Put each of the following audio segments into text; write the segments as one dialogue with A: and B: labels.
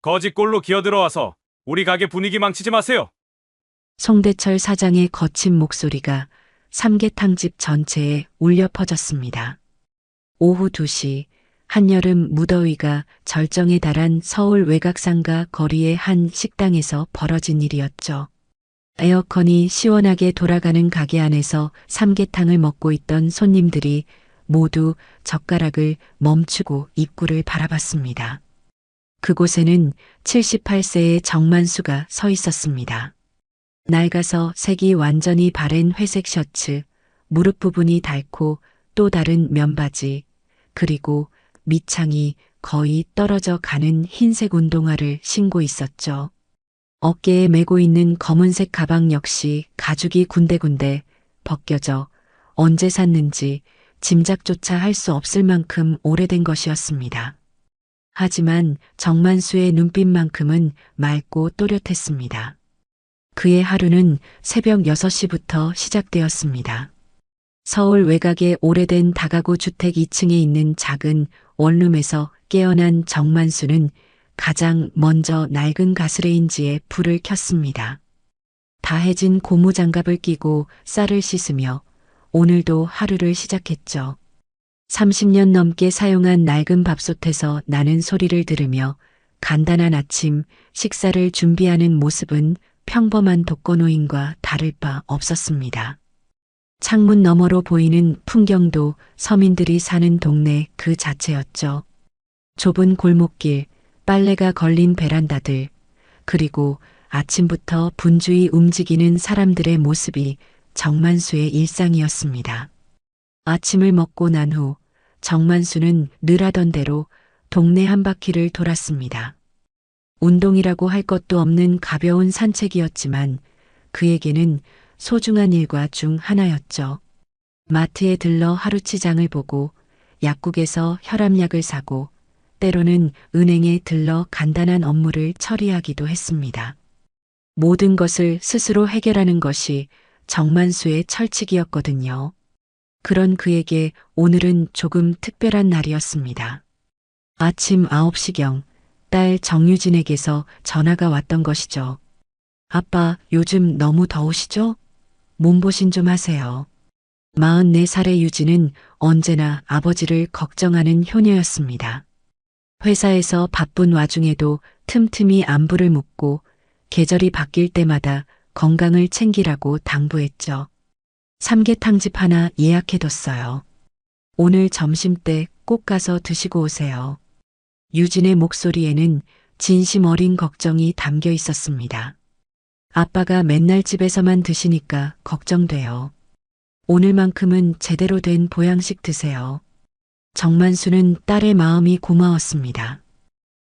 A: 거짓골로 기어들어와서 우리 가게 분위기 망치지 마세요.
B: 송대철 사장의 거친 목소리가 삼계탕집 전체에 울려 퍼졌습니다. 오후 2시 한여름 무더위가 절정에 달한 서울 외곽상가 거리의 한 식당에서 벌어진 일이었죠. 에어컨이 시원하게 돌아가는 가게 안에서 삼계탕을 먹고 있던 손님들이 모두 젓가락을 멈추고 입구를 바라봤습니다. 그곳에는 78세의 정만수가 서 있었습니다. 낡아서 색이 완전히 바랜 회색 셔츠, 무릎 부분이 닳고 또 다른 면바지, 그리고 밑창이 거의 떨어져 가는 흰색 운동화를 신고 있었죠. 어깨에 메고 있는 검은색 가방 역시 가죽이 군데군데 벗겨져 언제 샀는지 짐작조차 할 수 없을 만큼 오래된 것이었습니다. 하지만 정만수의 눈빛만큼은 맑고 또렷했습니다. 그의 하루는 새벽 6시부터 시작되었습니다. 서울 외곽의 오래된 다가구 주택 2층에 있는 작은 원룸에서 깨어난 정만수는 가장 먼저 낡은 가스레인지에 불을 켰습니다. 다해진 고무장갑을 끼고 쌀을 씻으며 오늘도 하루를 시작했죠. 30년 넘게 사용한 낡은 밥솥에서 나는 소리를 들으며 간단한 아침 식사를 준비하는 모습은 평범한 독거노인과 다를 바 없었습니다. 창문 너머로 보이는 풍경도 서민들이 사는 동네 그 자체였죠. 좁은 골목길, 빨래가 걸린 베란다들, 그리고 아침부터 분주히 움직이는 사람들의 모습이 정만수의 일상이었습니다. 아침을 먹고 난 후 정만수는 늘 하던 대로 동네 한 바퀴를 돌았습니다. 운동이라고 할 것도 없는 가벼운 산책이었지만 그에게는 소중한 일과 중 하나였죠. 마트에 들러 하루치장을 보고 약국에서 혈압약을 사고 때로는 은행에 들러 간단한 업무를 처리하기도 했습니다. 모든 것을 스스로 해결하는 것이 정만수의 철칙이었거든요. 그런 그에게 오늘은 조금 특별한 날이었습니다. 아침 9시경 딸 정유진에게서 전화가 왔던 것이죠. 아빠, 요즘 너무 더우시죠? 몸보신 좀 하세요. 44살의 유진은 언제나 아버지를 걱정하는 효녀였습니다. 회사에서 바쁜 와중에도 틈틈이 안부를 묻고 계절이 바뀔 때마다 건강을 챙기라고 당부했죠. 삼계탕집 하나 예약해뒀어요. 오늘 점심때 꼭 가서 드시고 오세요. 유진의 목소리에는 진심 어린 걱정이 담겨 있었습니다. 아빠가 맨날 집에서만 드시니까 걱정돼요. 오늘만큼은 제대로 된 보양식 드세요. 정만수는 딸의 마음이 고마웠습니다.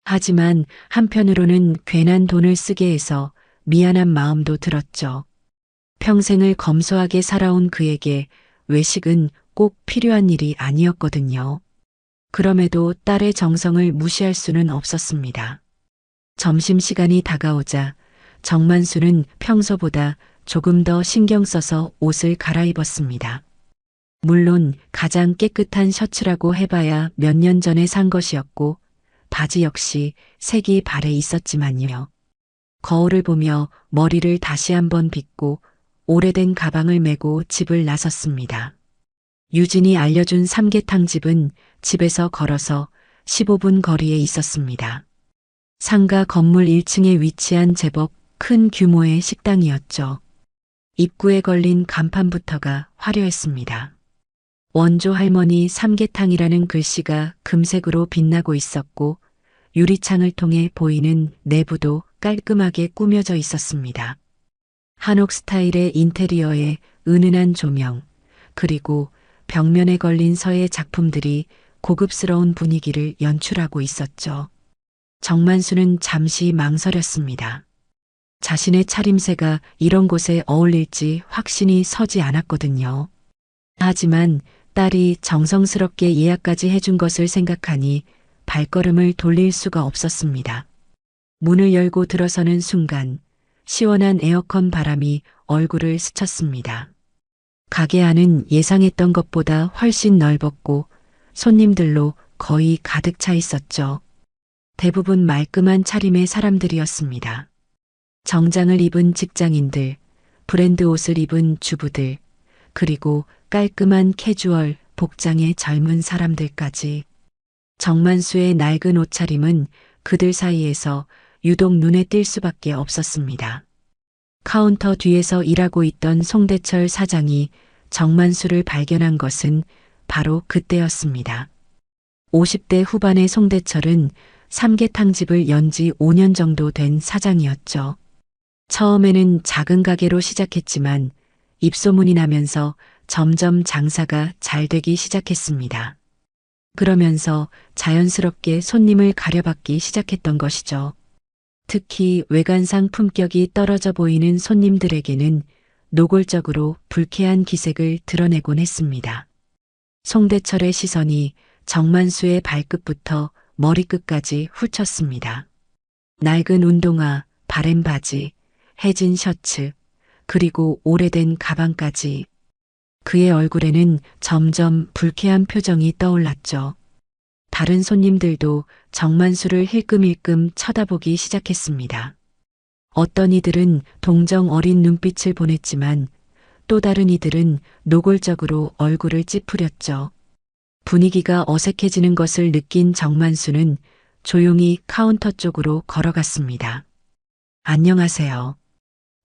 B: 하지만 한편으로는 괜한 돈을 쓰게 해서 미안한 마음도 들었죠. 평생을 검소하게 살아온 그에게 외식은 꼭 필요한 일이 아니었거든요. 그럼에도 딸의 정성을 무시할 수는 없었습니다. 점심시간이 다가오자 정만수는 평소보다 조금 더 신경 써서 옷을 갈아입었습니다. 물론 가장 깨끗한 셔츠라고 해봐야 몇 년 전에 산 것이었고 바지 역시 색이 발에 있었지만요. 거울을 보며 머리를 다시 한번 빗고 오래된 가방을 메고 집을 나섰습니다. 유진이 알려준 삼계탕 집은 집에서 걸어서 15분 거리에 있었습니다. 상가 건물 1층에 위치한 제법 큰 규모의 식당이었죠. 입구에 걸린 간판부터가 화려했습니다. 원조 할머니 삼계탕이라는 글씨가 금색으로 빛나고 있었고 유리창을 통해 보이는 내부도 깔끔하게 꾸며져 있었습니다. 한옥 스타일의 인테리어에 은은한 조명, 그리고 벽면에 걸린 서예 작품들이 고급스러운 분위기를 연출하고 있었죠. 정만수는 잠시 망설였습니다. 자신의 차림새가 이런 곳에 어울릴지 확신이 서지 않았거든요. 하지만 딸이 정성스럽게 예약까지 해준 것을 생각하니 발걸음을 돌릴 수가 없었습니다. 문을 열고 들어서는 순간 시원한 에어컨 바람이 얼굴을 스쳤습니다. 가게 안은 예상했던 것보다 훨씬 넓었고 손님들로 거의 가득 차 있었죠. 대부분 말끔한 차림의 사람들이었습니다. 정장을 입은 직장인들, 브랜드 옷을 입은 주부들, 그리고 깔끔한 캐주얼 복장의 젊은 사람들까지. 정만수의 낡은 옷차림은 그들 사이에서 유독 눈에 띌 수밖에 없었습니다. 카운터 뒤에서 일하고 있던 송대철 사장이 정만수를 발견한 것은 바로 그때였습니다. 50대 후반의 송대철은 삼계탕집을 연 지 5년 정도 된 사장이었죠. 처음에는 작은 가게로 시작했지만 입소문이 나면서 점점 장사가 잘 되기 시작했습니다. 그러면서 자연스럽게 손님을 가려받기 시작했던 것이죠. 특히 외관상 품격이 떨어져 보이는 손님들에게는 노골적으로 불쾌한 기색을 드러내곤 했습니다. 송대철의 시선이 정만수의 발끝부터 머리끝까지 훑쳤습니다. 낡은 운동화, 바램 바지, 해진 셔츠, 그리고 오래된 가방까지. 그의 얼굴에는 점점 불쾌한 표정이 떠올랐죠. 다른 손님들도 정만수를 힐끔힐끔 쳐다보기 시작했습니다. 어떤 이들은 동정 어린 눈빛을 보냈지만 또 다른 이들은 노골적으로 얼굴을 찌푸렸죠. 분위기가 어색해지는 것을 느낀 정만수는 조용히 카운터 쪽으로 걸어갔습니다. 안녕하세요.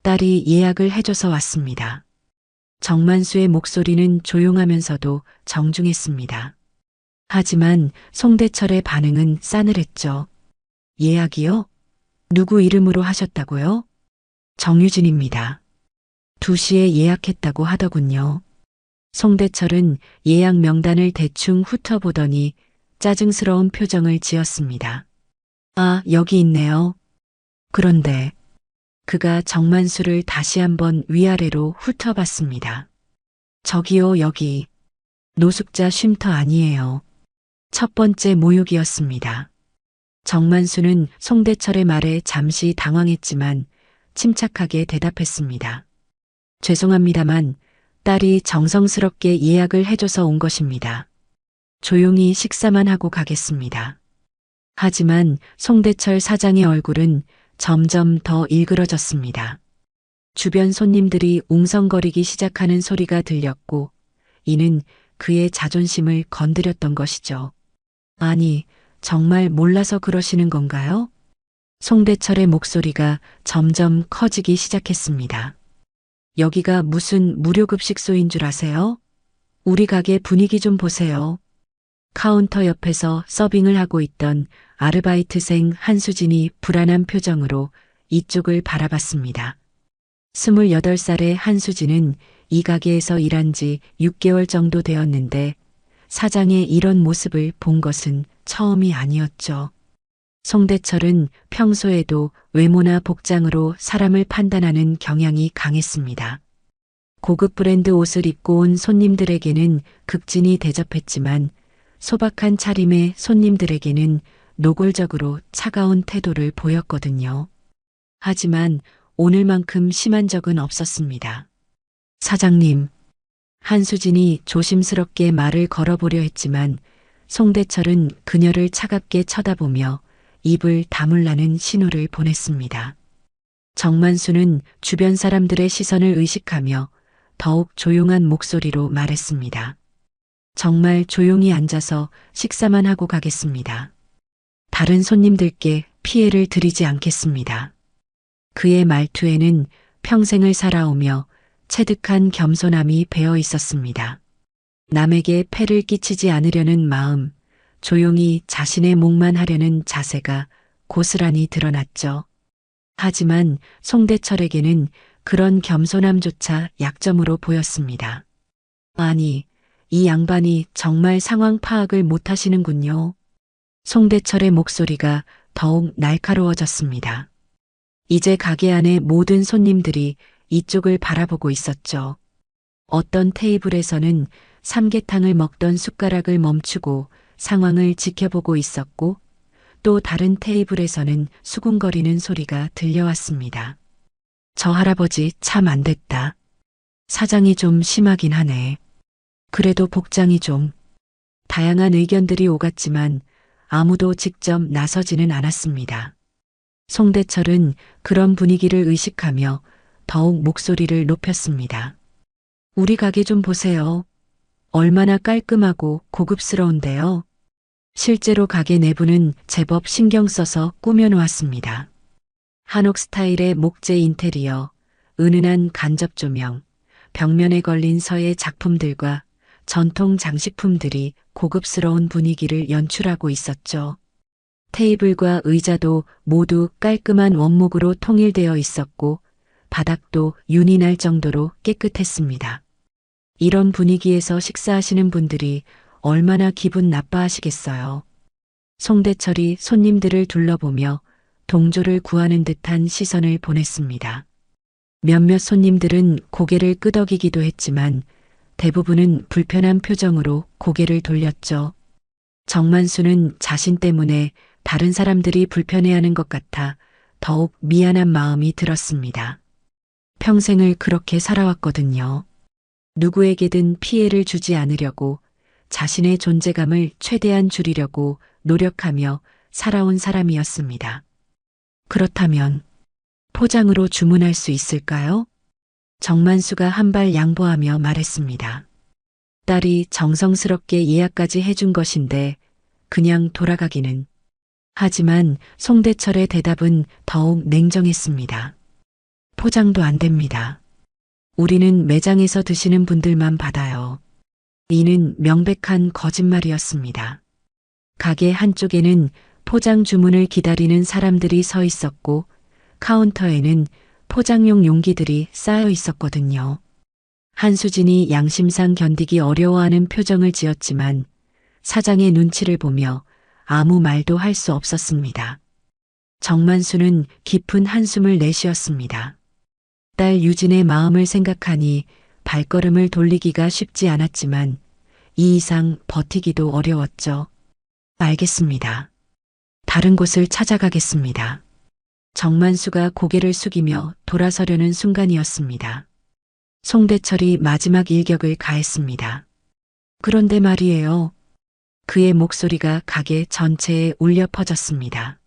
B: 딸이 예약을 해줘서 왔습니다. 정만수의 목소리는 조용하면서도 정중했습니다. 하지만 송대철의 반응은 싸늘했죠. 예약이요? 누구 이름으로 하셨다고요? 정유진입니다. 2시에 예약했다고 하더군요. 송대철은 예약 명단을 대충 훑어보더니 짜증스러운 표정을 지었습니다. 아, 여기 있네요. 그런데 그가 정만수를 다시 한번 위아래로 훑어봤습니다. 저기요, 여기. 노숙자 쉼터 아니에요. 첫 번째 모욕이었습니다. 정만수는 송대철의 말에 잠시 당황했지만 침착하게 대답했습니다. 죄송합니다만 딸이 정성스럽게 예약을 해줘서 온 것입니다. 조용히 식사만 하고 가겠습니다. 하지만 송대철 사장의 얼굴은 점점 더 일그러졌습니다. 주변 손님들이 웅성거리기 시작하는 소리가 들렸고 이는 그의 자존심을 건드렸던 것이죠. 아니, 정말 몰라서 그러시는 건가요? 송대철의 목소리가 점점 커지기 시작했습니다. 여기가 무슨 무료급식소인 줄 아세요? 우리 가게 분위기 좀 보세요. 카운터 옆에서 서빙을 하고 있던 아르바이트생 한수진이 불안한 표정으로 이쪽을 바라봤습니다. 28살의 한수진은 이 가게에서 일한 지 6개월 정도 되었는데 사장의 이런 모습을 본 것은 처음이 아니었죠. 송대철은 평소에도 외모나 복장으로 사람을 판단하는 경향이 강했습니다. 고급 브랜드 옷을 입고 온 손님들에게는 극진히 대접했지만 소박한 차림의 손님들에게는 노골적으로 차가운 태도를 보였거든요. 하지만 오늘만큼 심한 적은 없었습니다. 사장님, 한수진이 조심스럽게 말을 걸어보려 했지만 송대철은 그녀를 차갑게 쳐다보며 입을 다물라는 신호를 보냈습니다. 정만수는 주변 사람들의 시선을 의식하며 더욱 조용한 목소리로 말했습니다. 정말 조용히 앉아서 식사만 하고 가겠습니다. 다른 손님들께 피해를 드리지 않겠습니다. 그의 말투에는 평생을 살아오며 체득한 겸손함이 배어 있었습니다. 남에게 폐를 끼치지 않으려는 마음, 조용히 자신의 몫만 하려는 자세가 고스란히 드러났죠. 하지만 송대철에게는 그런 겸손함조차 약점으로 보였습니다. 아니, 이 양반이 정말 상황 파악을 못하시는군요. 송대철의 목소리가 더욱 날카로워졌습니다. 이제 가게 안의 모든 손님들이 이쪽을 바라보고 있었죠. 어떤 테이블에서는 삼계탕을 먹던 숟가락을 멈추고 상황을 지켜보고 있었고 또 다른 테이블에서는 수군거리는 소리가 들려왔습니다. 저 할아버지 참 안 됐다. 사장이 좀 심하긴 하네. 그래도 복장이 좀. 다양한 의견들이 오갔지만 아무도 직접 나서지는 않았습니다. 송대철은 그런 분위기를 의식하며 더욱 목소리를 높였습니다. 우리 가게 좀 보세요. 얼마나 깔끔하고 고급스러운데요. 실제로 가게 내부는 제법 신경 써서 꾸며놓았습니다. 한옥 스타일의 목재 인테리어, 은은한 간접 조명, 벽면에 걸린 서예 작품들과 전통 장식품들이 고급스러운 분위기를 연출하고 있었죠. 테이블과 의자도 모두 깔끔한 원목으로 통일되어 있었고 바닥도 윤이 날 정도로 깨끗했습니다. 이런 분위기에서 식사하시는 분들이 얼마나 기분 나빠하시겠어요. 송대철이 손님들을 둘러보며 동조를 구하는 듯한 시선을 보냈습니다. 몇몇 손님들은 고개를 끄덕이기도 했지만 대부분은 불편한 표정으로 고개를 돌렸죠. 정만수는 자신 때문에 다른 사람들이 불편해하는 것 같아 더욱 미안한 마음이 들었습니다. 평생을 그렇게 살아왔거든요. 누구에게든 피해를 주지 않으려고 자신의 존재감을 최대한 줄이려고 노력하며 살아온 사람이었습니다. 그렇다면 포장으로 주문할 수 있을까요? 정만수가 한 발 양보하며 말했습니다. 딸이 정성스럽게 예약까지 해준 것인데 그냥 돌아가기는. 하지만 송대철의 대답은 더욱 냉정했습니다. 포장도 안 됩니다. 우리는 매장에서 드시는 분들만 받아요. 이는 명백한 거짓말이었습니다. 가게 한쪽에는 포장 주문을 기다리는 사람들이 서 있었고 카운터에는 포장용 용기들이 쌓여 있었거든요. 한수진이 양심상 견디기 어려워하는 표정을 지었지만 사장의 눈치를 보며 아무 말도 할 수 없었습니다. 정만수는 깊은 한숨을 내쉬었습니다. 딸 유진의 마음을 생각하니 발걸음을 돌리기가 쉽지 않았지만 이 이상 버티기도 어려웠죠. 알겠습니다. 다른 곳을 찾아가겠습니다. 정만수가 고개를 숙이며 돌아서려는 순간이었습니다. 송대철이 마지막 일격을 가했습니다. 그런데 말이에요. 그의 목소리가 가게 전체에 울려 퍼졌습니다.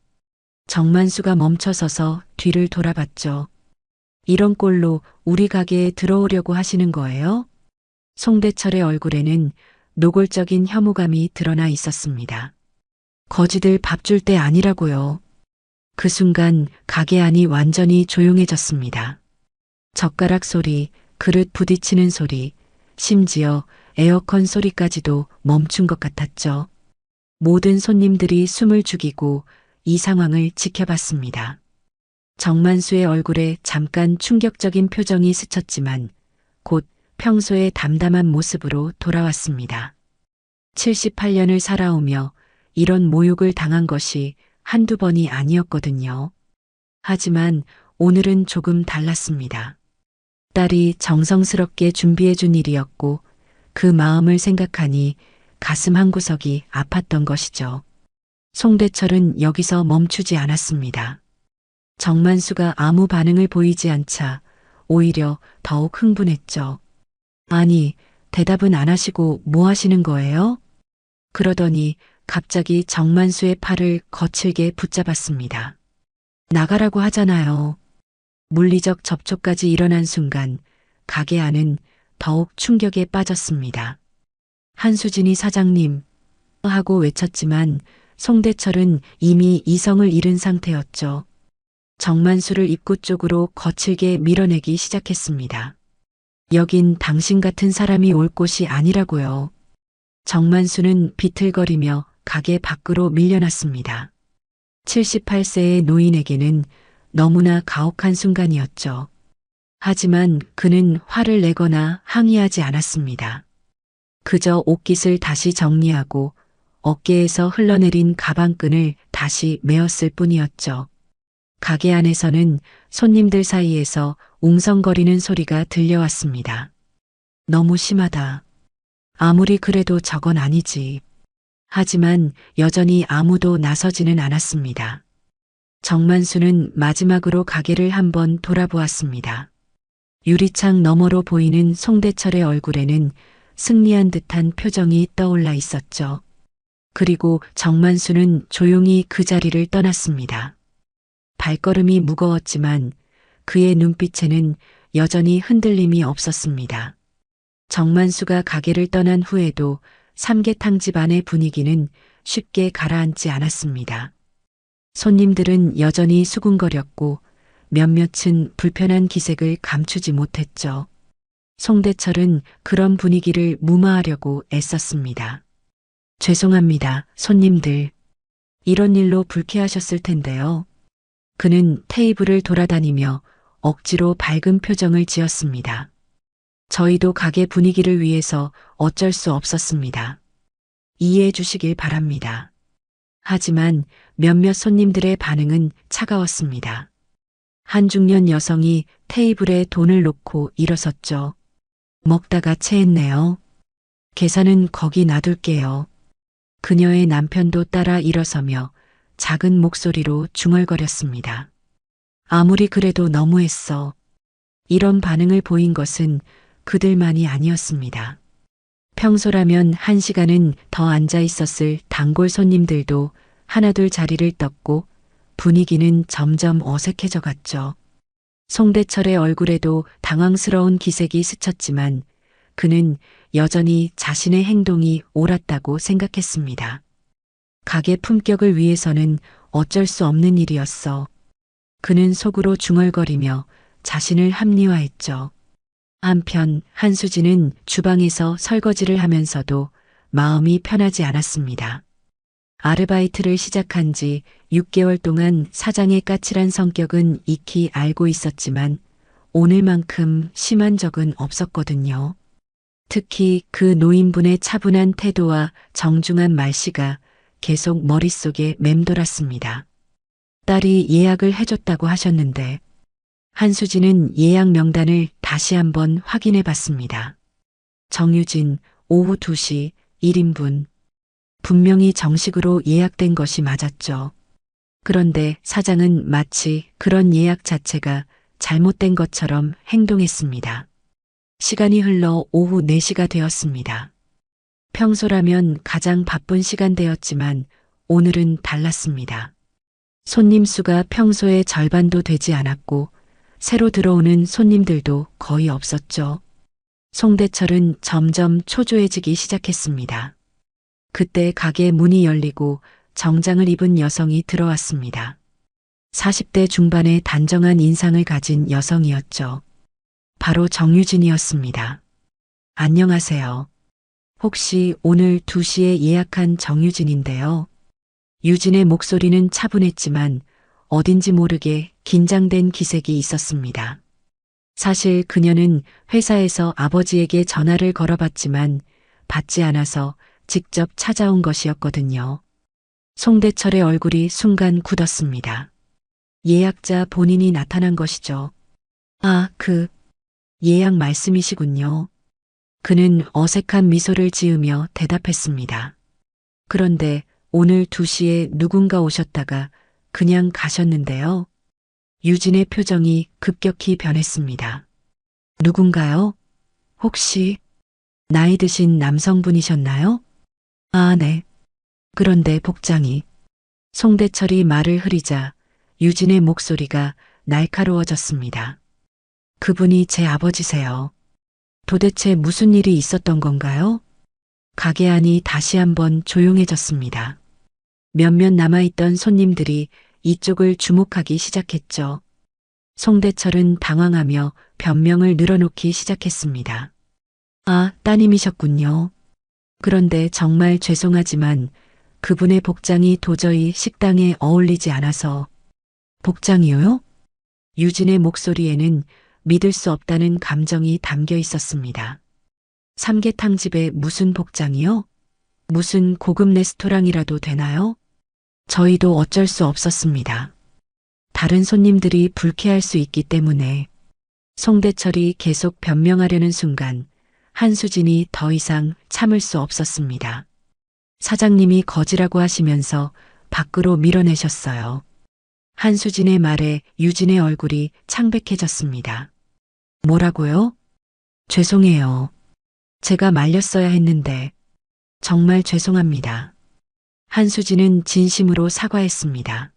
B: 정만수가 멈춰서서 뒤를 돌아봤죠. 이런 꼴로 우리 가게에 들어오려고 하시는 거예요? 송대철의 얼굴에는 노골적인 혐오감이 드러나 있었습니다. 거지들 밥 줄 때 아니라고요. 그 순간 가게 안이 완전히 조용해졌습니다. 젓가락 소리, 그릇 부딪히는 소리, 심지어 에어컨 소리까지도 멈춘 것 같았죠. 모든 손님들이 숨을 죽이고 이 상황을 지켜봤습니다. 정만수의 얼굴에 잠깐 충격적인 표정이 스쳤지만 곧 평소의 담담한 모습으로 돌아왔습니다. 78년을 살아오며 이런 모욕을 당한 것이 한두 번이 아니었거든요. 하지만 오늘은 조금 달랐습니다. 딸이 정성스럽게 준비해준 일이었고 그 마음을 생각하니 가슴 한구석이 아팠던 것이죠. 송대철은 여기서 멈추지 않았습니다. 정만수가 아무 반응을 보이지 않자 오히려 더욱 흥분했죠. 아니, 대답은 안 하시고 뭐 하시는 거예요? 그러더니 갑자기 정만수의 팔을 거칠게 붙잡았습니다. 나가라고 하잖아요. 물리적 접촉까지 일어난 순간 가게 안은 더욱 충격에 빠졌습니다. 한수진이 사장님 하고 외쳤지만 송대철은 이미 이성을 잃은 상태였죠. 정만수를 입구 쪽으로 거칠게 밀어내기 시작했습니다. 여긴 당신 같은 사람이 올 곳이 아니라고요. 정만수는 비틀거리며 가게 밖으로 밀려났습니다. 78세의 노인에게는 너무나 가혹한 순간이었죠. 하지만 그는 화를 내거나 항의하지 않았습니다. 그저 옷깃을 다시 정리하고 어깨에서 흘러내린 가방끈을 다시 메었을 뿐이었죠. 가게 안에서는 손님들 사이에서 웅성거리는 소리가 들려왔습니다. 너무 심하다. 아무리 그래도 저건 아니지. 하지만 여전히 아무도 나서지는 않았습니다. 정만수는 마지막으로 가게를 한번 돌아보았습니다. 유리창 너머로 보이는 송대철의 얼굴에는 승리한 듯한 표정이 떠올라 있었죠. 그리고 정만수는 조용히 그 자리를 떠났습니다. 발걸음이 무거웠지만 그의 눈빛에는 여전히 흔들림이 없었습니다. 정만수가 가게를 떠난 후에도 삼계탕 집안의 분위기는 쉽게 가라앉지 않았습니다. 손님들은 여전히 수군거렸고 몇몇은 불편한 기색을 감추지 못했죠. 송대철은 그런 분위기를 무마하려고 애썼습니다. 죄송합니다, 손님들. 이런 일로 불쾌하셨을 텐데요. 그는 테이블을 돌아다니며 억지로 밝은 표정을 지었습니다. 저희도 가게 분위기를 위해서 어쩔 수 없었습니다. 이해해 주시길 바랍니다. 하지만 몇몇 손님들의 반응은 차가웠습니다. 한 중년 여성이 테이블에 돈을 놓고 일어섰죠. 먹다가 체했네요. 계산은 거기 놔둘게요. 그녀의 남편도 따라 일어서며 작은 목소리로 중얼거렸습니다. 아무리 그래도 너무했어. 이런 반응을 보인 것은 그들만이 아니었습니다. 평소라면 1시간은 더 앉아 있었을 단골 손님들도 하나둘 자리를 떴고 분위기는 점점 어색해져 갔죠. 송대철의 얼굴에도 당황스러운 기색이 스쳤지만 그는 여전히 자신의 행동이 옳았다고 생각했습니다. 가게 품격을 위해서는 어쩔 수 없는 일이었어. 그는 속으로 중얼거리며 자신을 합리화했죠. 한편 한수진은 주방에서 설거지를 하면서도 마음이 편하지 않았습니다. 아르바이트를 시작한 지 6개월 동안 사장의 까칠한 성격은 익히 알고 있었지만 오늘만큼 심한 적은 없었거든요. 특히 그 노인분의 차분한 태도와 정중한 말씨가 계속 머릿속에 맴돌았습니다. 딸이 예약을 해줬다고 하셨는데 한수진은 예약 명단을 다시 한번 확인해 봤습니다. 정유진 오후 2시 1인분. 분명히 정식으로 예약된 것이 맞았죠. 그런데 사장은 마치 그런 예약 자체가 잘못된 것처럼 행동했습니다. 시간이 흘러 오후 4시가 되었습니다. 평소라면 가장 바쁜 시간대였지만 오늘은 달랐습니다. 손님 수가 평소의 절반도 되지 않았고 새로 들어오는 손님들도 거의 없었죠. 송대철은 점점 초조해지기 시작했습니다. 그때 가게 문이 열리고 정장을 입은 여성이 들어왔습니다. 40대 중반의 단정한 인상을 가진 여성이었죠. 바로 정유진이었습니다. 안녕하세요. 혹시 오늘 2시에 예약한 정유진인데요. 유진의 목소리는 차분했지만 어딘지 모르게 긴장된 기색이 있었습니다. 사실 그녀는 회사에서 아버지에게 전화를 걸어봤지만 받지 않아서 직접 찾아온 것이었거든요. 송대철의 얼굴이 순간 굳었습니다. 예약자 본인이 나타난 것이죠. 아, 예약 말씀이시군요. 그는 어색한 미소를 지으며 대답했습니다. 그런데 오늘 2시에 누군가 오셨다가 그냥 가셨는데요. 유진의 표정이 급격히 변했습니다. 누군가요? 혹시 나이 드신 남성분이셨나요? 아, 네. 그런데 복장이. 송대철이 말을 흐리자 유진의 목소리가 날카로워졌습니다. 그분이 제 아버지세요. 도대체 무슨 일이 있었던 건가요? 가게 안이 다시 한번 조용해졌습니다. 몇몇 남아있던 손님들이 이쪽을 주목하기 시작했죠. 송대철은 당황하며 변명을 늘어놓기 시작했습니다. 아, 따님이셨군요. 그런데 정말 죄송하지만 그분의 복장이 도저히 식당에 어울리지 않아서. 복장이요? 유진의 목소리에는 믿을 수 없다는 감정이 담겨 있었습니다. 삼계탕 집에 무슨 복장이요? 무슨 고급 레스토랑이라도 되나요? 저희도 어쩔 수 없었습니다. 다른 손님들이 불쾌할 수 있기 때문에. 송대철이 계속 변명하려는 순간 한수진이 더 이상 참을 수 없었습니다. 사장님이 거지라고 하시면서 밖으로 밀어내셨어요. 한수진의 말에 유진의 얼굴이 창백해졌습니다. 뭐라고요? 죄송해요. 제가 말렸어야 했는데. 정말 죄송합니다. 한수진은 진심으로 사과했습니다.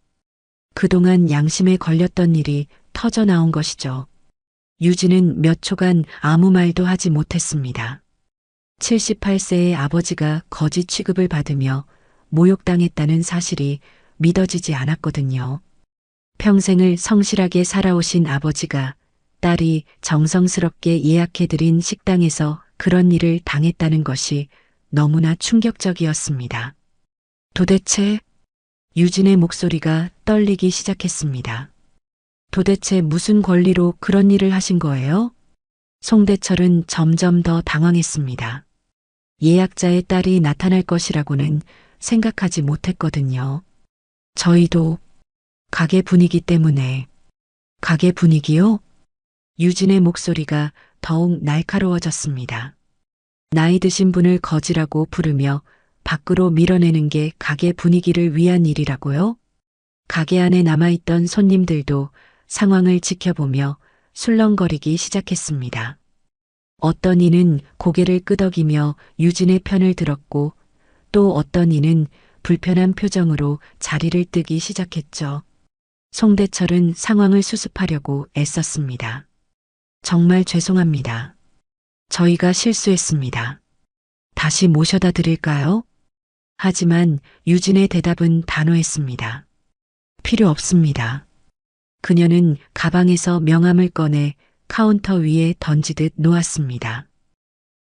B: 그동안 양심에 걸렸던 일이 터져 나온 것이죠. 유진은 몇 초간 아무 말도 하지 못했습니다. 78세의 아버지가 거지 취급을 받으며 모욕당했다는 사실이 믿어지지 않았거든요. 평생을 성실하게 살아오신 아버지가 딸이 정성스럽게 예약해드린 식당에서 그런 일을 당했다는 것이 너무나 충격적이었습니다. 도대체 유진의 목소리가 떨리기 시작했습니다. 도대체 무슨 권리로 그런 일을 하신 거예요? 송대철은 점점 더 당황했습니다. 예약자의 딸이 나타날 것이라고는 생각하지 못했거든요. 저희도 가게 분위기 때문에. 가게 분위기요? 유진의 목소리가 더욱 날카로워졌습니다. 나이 드신 분을 거지라고 부르며 밖으로 밀어내는 게 가게 분위기를 위한 일이라고요? 가게 안에 남아있던 손님들도 상황을 지켜보며 술렁거리기 시작했습니다. 어떤 이는 고개를 끄덕이며 유진의 편을 들었고 또 어떤 이는 불편한 표정으로 자리를 뜨기 시작했죠. 송대철은 상황을 수습하려고 애썼습니다. 정말 죄송합니다. 저희가 실수했습니다. 다시 모셔다 드릴까요? 하지만 유진의 대답은 단호했습니다. 필요 없습니다. 그녀는 가방에서 명함을 꺼내 카운터 위에 던지듯 놓았습니다.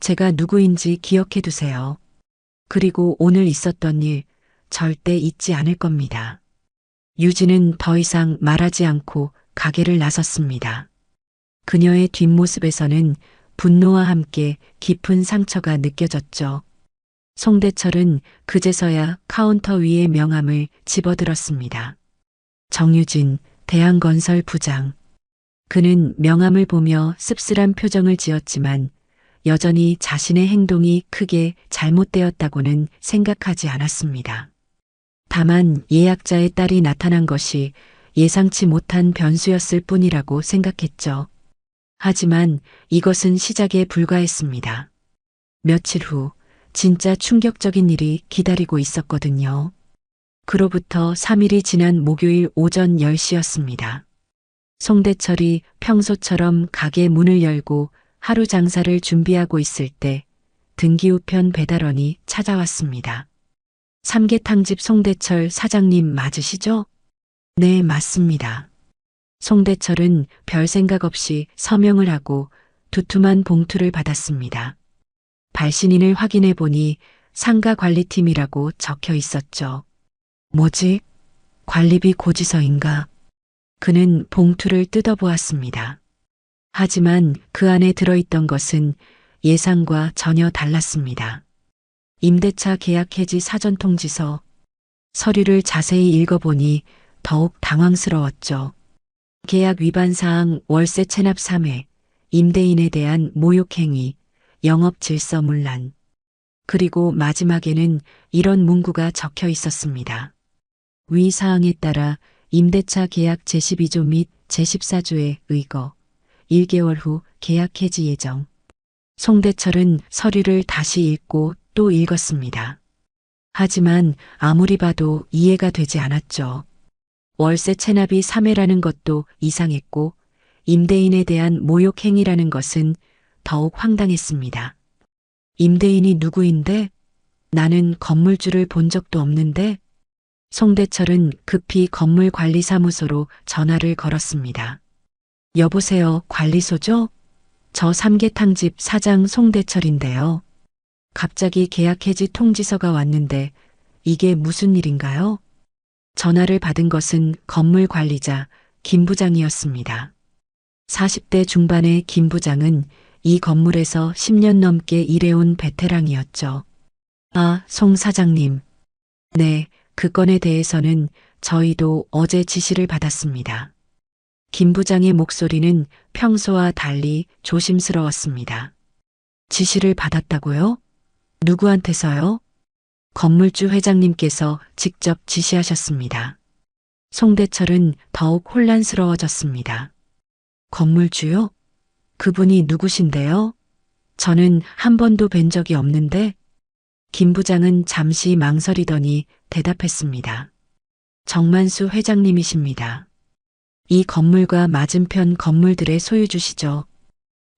B: 제가 누구인지 기억해 두세요. 그리고 오늘 있었던 일 절대 잊지 않을 겁니다. 유진은 더 이상 말하지 않고 가게를 나섰습니다. 그녀의 뒷모습에서는 분노와 함께 깊은 상처가 느껴졌죠. 송대철은 그제서야 카운터 위의 명함을 집어들었습니다. 정유진, 대한건설 부장. 그는 명함을 보며 씁쓸한 표정을 지었지만 여전히 자신의 행동이 크게 잘못되었다고는 생각하지 않았습니다. 다만 예약자의 딸이 나타난 것이 예상치 못한 변수였을 뿐이라고 생각했죠. 하지만 이것은 시작에 불과했습니다. 며칠 후 진짜 충격적인 일이 기다리고 있었거든요. 그로부터 3일이 지난 목요일 오전 10시였습니다. 송대철이 평소처럼 가게 문을 열고 하루 장사를 준비하고 있을 때 등기우편 배달원이 찾아왔습니다. 삼계탕집 송대철 사장님 맞으시죠? 네, 맞습니다. 송대철은 별 생각 없이 서명을 하고 두툼한 봉투를 받았습니다. 발신인을 확인해 보니 상가관리팀이라고 적혀 있었죠. 뭐지? 관리비 고지서인가? 그는 봉투를 뜯어보았습니다. 하지만 그 안에 들어있던 것은 예상과 전혀 달랐습니다. 임대차 계약 해지 사전 통지서. 서류를 자세히 읽어보니 더욱 당황스러웠죠. 계약 위반 사항 월세 체납 3회, 임대인에 대한 모욕행위, 영업 질서 문란. 그리고 마지막에는 이런 문구가 적혀 있었습니다. 위 사항에 따라 임대차 계약 제12조 및 제14조에 의거 1개월 후 계약 해지 예정. 송대철은 서류를 다시 읽고 또 읽었습니다. 하지만 아무리 봐도 이해가 되지 않았죠. 월세 체납이 3회라는 것도 이상했고 임대인에 대한 모욕 행위라는 것은 더욱 황당했습니다. 임대인이 누구인데? 나는 건물주를 본 적도 없는데? 송대철은 급히 건물관리사무소로 전화를 걸었습니다. 여보세요, 관리소죠? 저 삼계탕집 사장 송대철인데요. 갑자기 계약 해지 통지서가 왔는데 이게 무슨 일인가요? 전화를 받은 것은 건물관리자 김 부장이었습니다. 40대 중반의 김 부장은 이 건물에서 10년 넘게 일해온 베테랑이었죠. 아, 송 사장님. 네, 그 건에 대해서는 저희도 어제 지시를 받았습니다. 김 부장의 목소리는 평소와 달리 조심스러웠습니다. 지시를 받았다고요? 누구한테서요? 건물주 회장님께서 직접 지시하셨습니다. 송대철은 더욱 혼란스러워졌습니다. 건물주요? 그분이 누구신데요? 저는 한 번도 뵌 적이 없는데 김 부장은 잠시 망설이더니 대답했습니다. 정만수 회장님이십니다. 이 건물과 맞은편 건물들의 소유주시죠.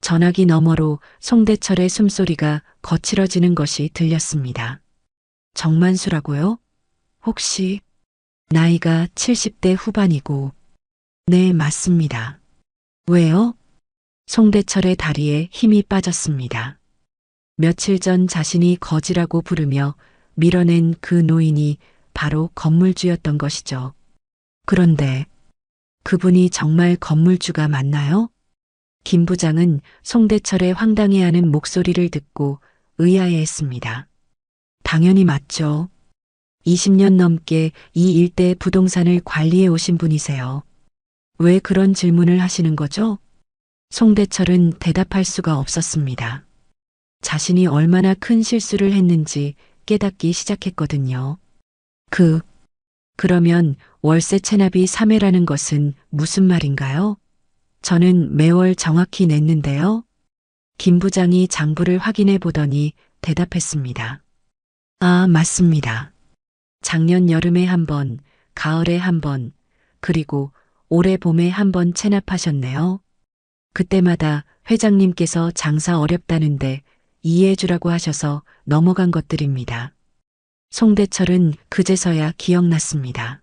B: 전화기 너머로 송대철의 숨소리가 거칠어지는 것이 들렸습니다. 정만수라고요? 혹시 나이가 70대 후반이고. 네, 맞습니다. 왜요? 송대철의 다리에 힘이 빠졌습니다. 며칠 전 자신이 거지라고 부르며 밀어낸 그 노인이 바로 건물주였던 것이죠. 그런데 그분이 정말 건물주가 맞나요? 김 부장은 송대철의 황당해하는 목소리를 듣고 의아해했습니다. 당연히 맞죠. 20년 넘게 이 일대 부동산을 관리해 오신 분이세요. 왜 그런 질문을 하시는 거죠? 송대철은 대답할 수가 없었습니다. 자신이 얼마나 큰 실수를 했는지 깨닫기 시작했거든요. 그러면 월세 체납이 3회라는 것은 무슨 말인가요? 저는 매월 정확히 냈는데요. 김 부장이 장부를 확인해 보더니 대답했습니다. 아, 맞습니다. 작년 여름에 한 번, 가을에 한 번, 그리고 올해 봄에 한 번 체납하셨네요. 그때마다 회장님께서 장사 어렵다는데 이해해 주라고 하셔서 넘어간 것들입니다. 송대철은 그제서야 기억났습니다.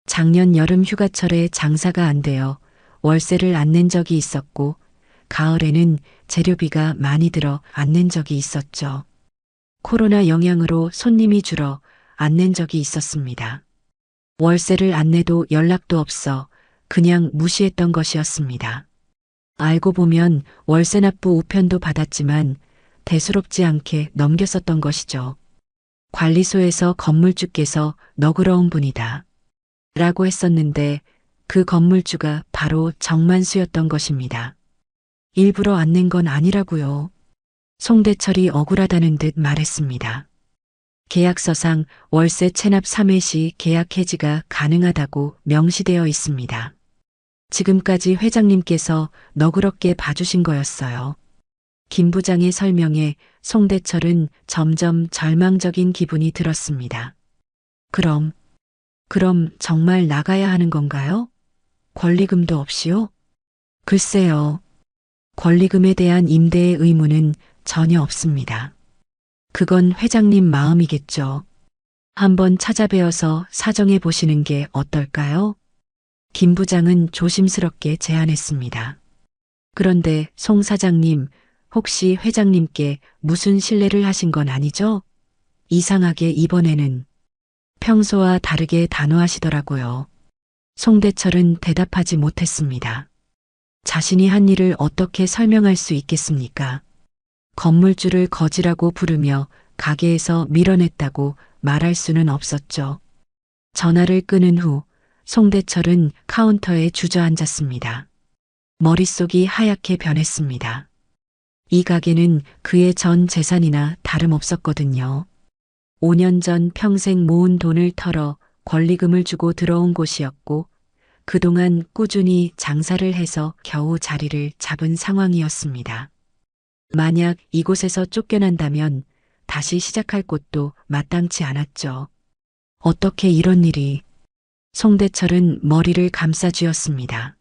B: 작년 여름 휴가철에 장사가 안 되어 월세를 안 낸 적이 있었고, 가을에는 재료비가 많이 들어 안 낸 적이 있었죠. 코로나 영향으로 손님이 줄어 안 낸 적이 있었습니다. 월세를 안 내도 연락도 없어 그냥 무시했던 것이었습니다. 알고 보면 월세 납부 우편도 받았지만 대수롭지 않게 넘겼었던 것이죠. 관리소에서 건물주께서 너그러운 분이다 라고 했었는데 그 건물주가 바로 정만수였던 것입니다. 일부러 안 낸 건 아니라고요. 송대철이 억울하다는 듯 말했습니다. 계약서상 월세 체납 3회 시 계약 해지가 가능하다고 명시되어 있습니다. 지금까지 회장님께서 너그럽게 봐주신 거였어요. 김 부장의 설명에 송대철은 점점 절망적인 기분이 들었습니다. 그럼 정말 나가야 하는 건가요? 권리금도 없이요? 글쎄요. 권리금에 대한 임대의 의무는 전혀 없습니다. 그건 회장님 마음이겠죠. 한번 찾아뵈어서 사정해 보시는 게 어떨까요? 김 부장은 조심스럽게 제안했습니다. 그런데 송 사장님, 혹시 회장님께 무슨 실례를 하신 건 아니죠? 이상하게 이번에는 평소와 다르게 단호하시더라고요. 송대철은 대답하지 못했습니다. 자신이 한 일을 어떻게 설명할 수 있겠습니까? 건물주를 거지라고 부르며 가게에서 밀어냈다고 말할 수는 없었죠. 전화를 끊은 후 송대철은 카운터에 주저앉았습니다. 머릿속이 하얗게 변했습니다. 이 가게는 그의 전 재산이나 다름없었거든요. 5년 전 평생 모은 돈을 털어 권리금을 주고 들어온 곳이었고 그동안 꾸준히 장사를 해서 겨우 자리를 잡은 상황이었습니다. 만약 이곳에서 쫓겨난다면 다시 시작할 곳도 마땅치 않았죠. 어떻게 이런 일이. 송대철은 머리를 감싸쥐었습니다.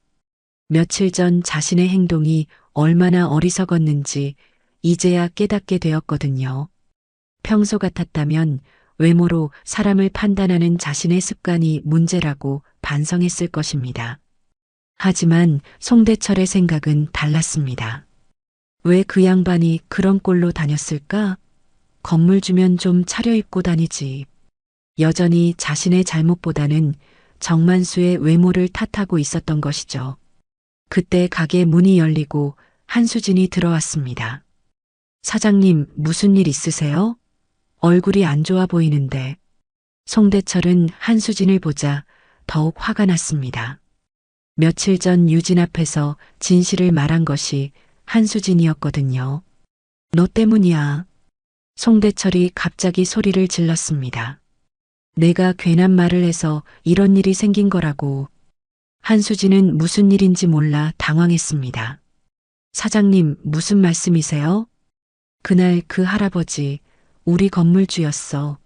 B: 며칠 전 자신의 행동이 얼마나 어리석었는지 이제야 깨닫게 되었거든요. 평소 같았다면 외모로 사람을 판단하는 자신의 습관이 문제라고 반성했을 것입니다. 하지만 송대철의 생각은 달랐습니다. 왜 그 양반이 그런 꼴로 다녔을까? 건물 주면 좀 차려입고 다니지. 여전히 자신의 잘못보다는 정만수의 외모를 탓하고 있었던 것이죠. 그때 가게 문이 열리고 한수진이 들어왔습니다. 사장님, 무슨 일 있으세요? 얼굴이 안 좋아 보이는데. 송대철은 한수진을 보자 더욱 화가 났습니다. 며칠 전 유진 앞에서 진실을 말한 것이 한수진이었거든요. 너 때문이야. 송대철이 갑자기 소리를 질렀습니다. 내가 괜한 말을 해서 이런 일이 생긴 거라고. 한수진은 무슨 일인지 몰라 당황했습니다. 사장님, 무슨 말씀이세요? 그날 그 할아버지 우리 건물주였어.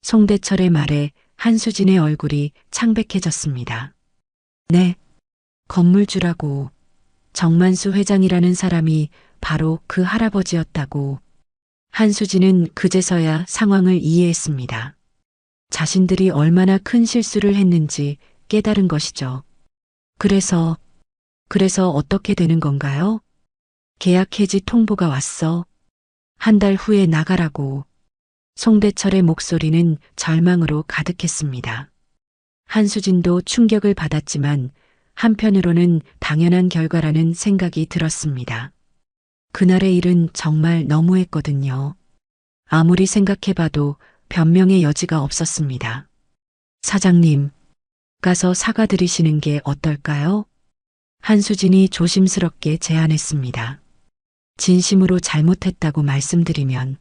B: 송대철의 말에 한수진의 얼굴이 창백해졌습니다. 네, 건물주라고. 정만수 회장이라는 사람이 바로 그 할아버지였다고. 한수진은 그제서야 상황을 이해했습니다. 자신들이 얼마나 큰 실수를 했는지 깨달은 것이죠. 그래서 어떻게 되는 건가요? 계약 해지 통보가 왔어. 한 달 후에 나가라고. 송대철의 목소리는 절망으로 가득했습니다. 한수진도 충격을 받았지만 한편으로는 당연한 결과라는 생각이 들었습니다. 그날의 일은 정말 너무했거든요. 아무리 생각해봐도 변명의 여지가 없었습니다. 사장님, 가서 사과드리시는 게 어떨까요? 한수진이 조심스럽게 제안했습니다. 진심으로 잘못했다고 말씀드리면.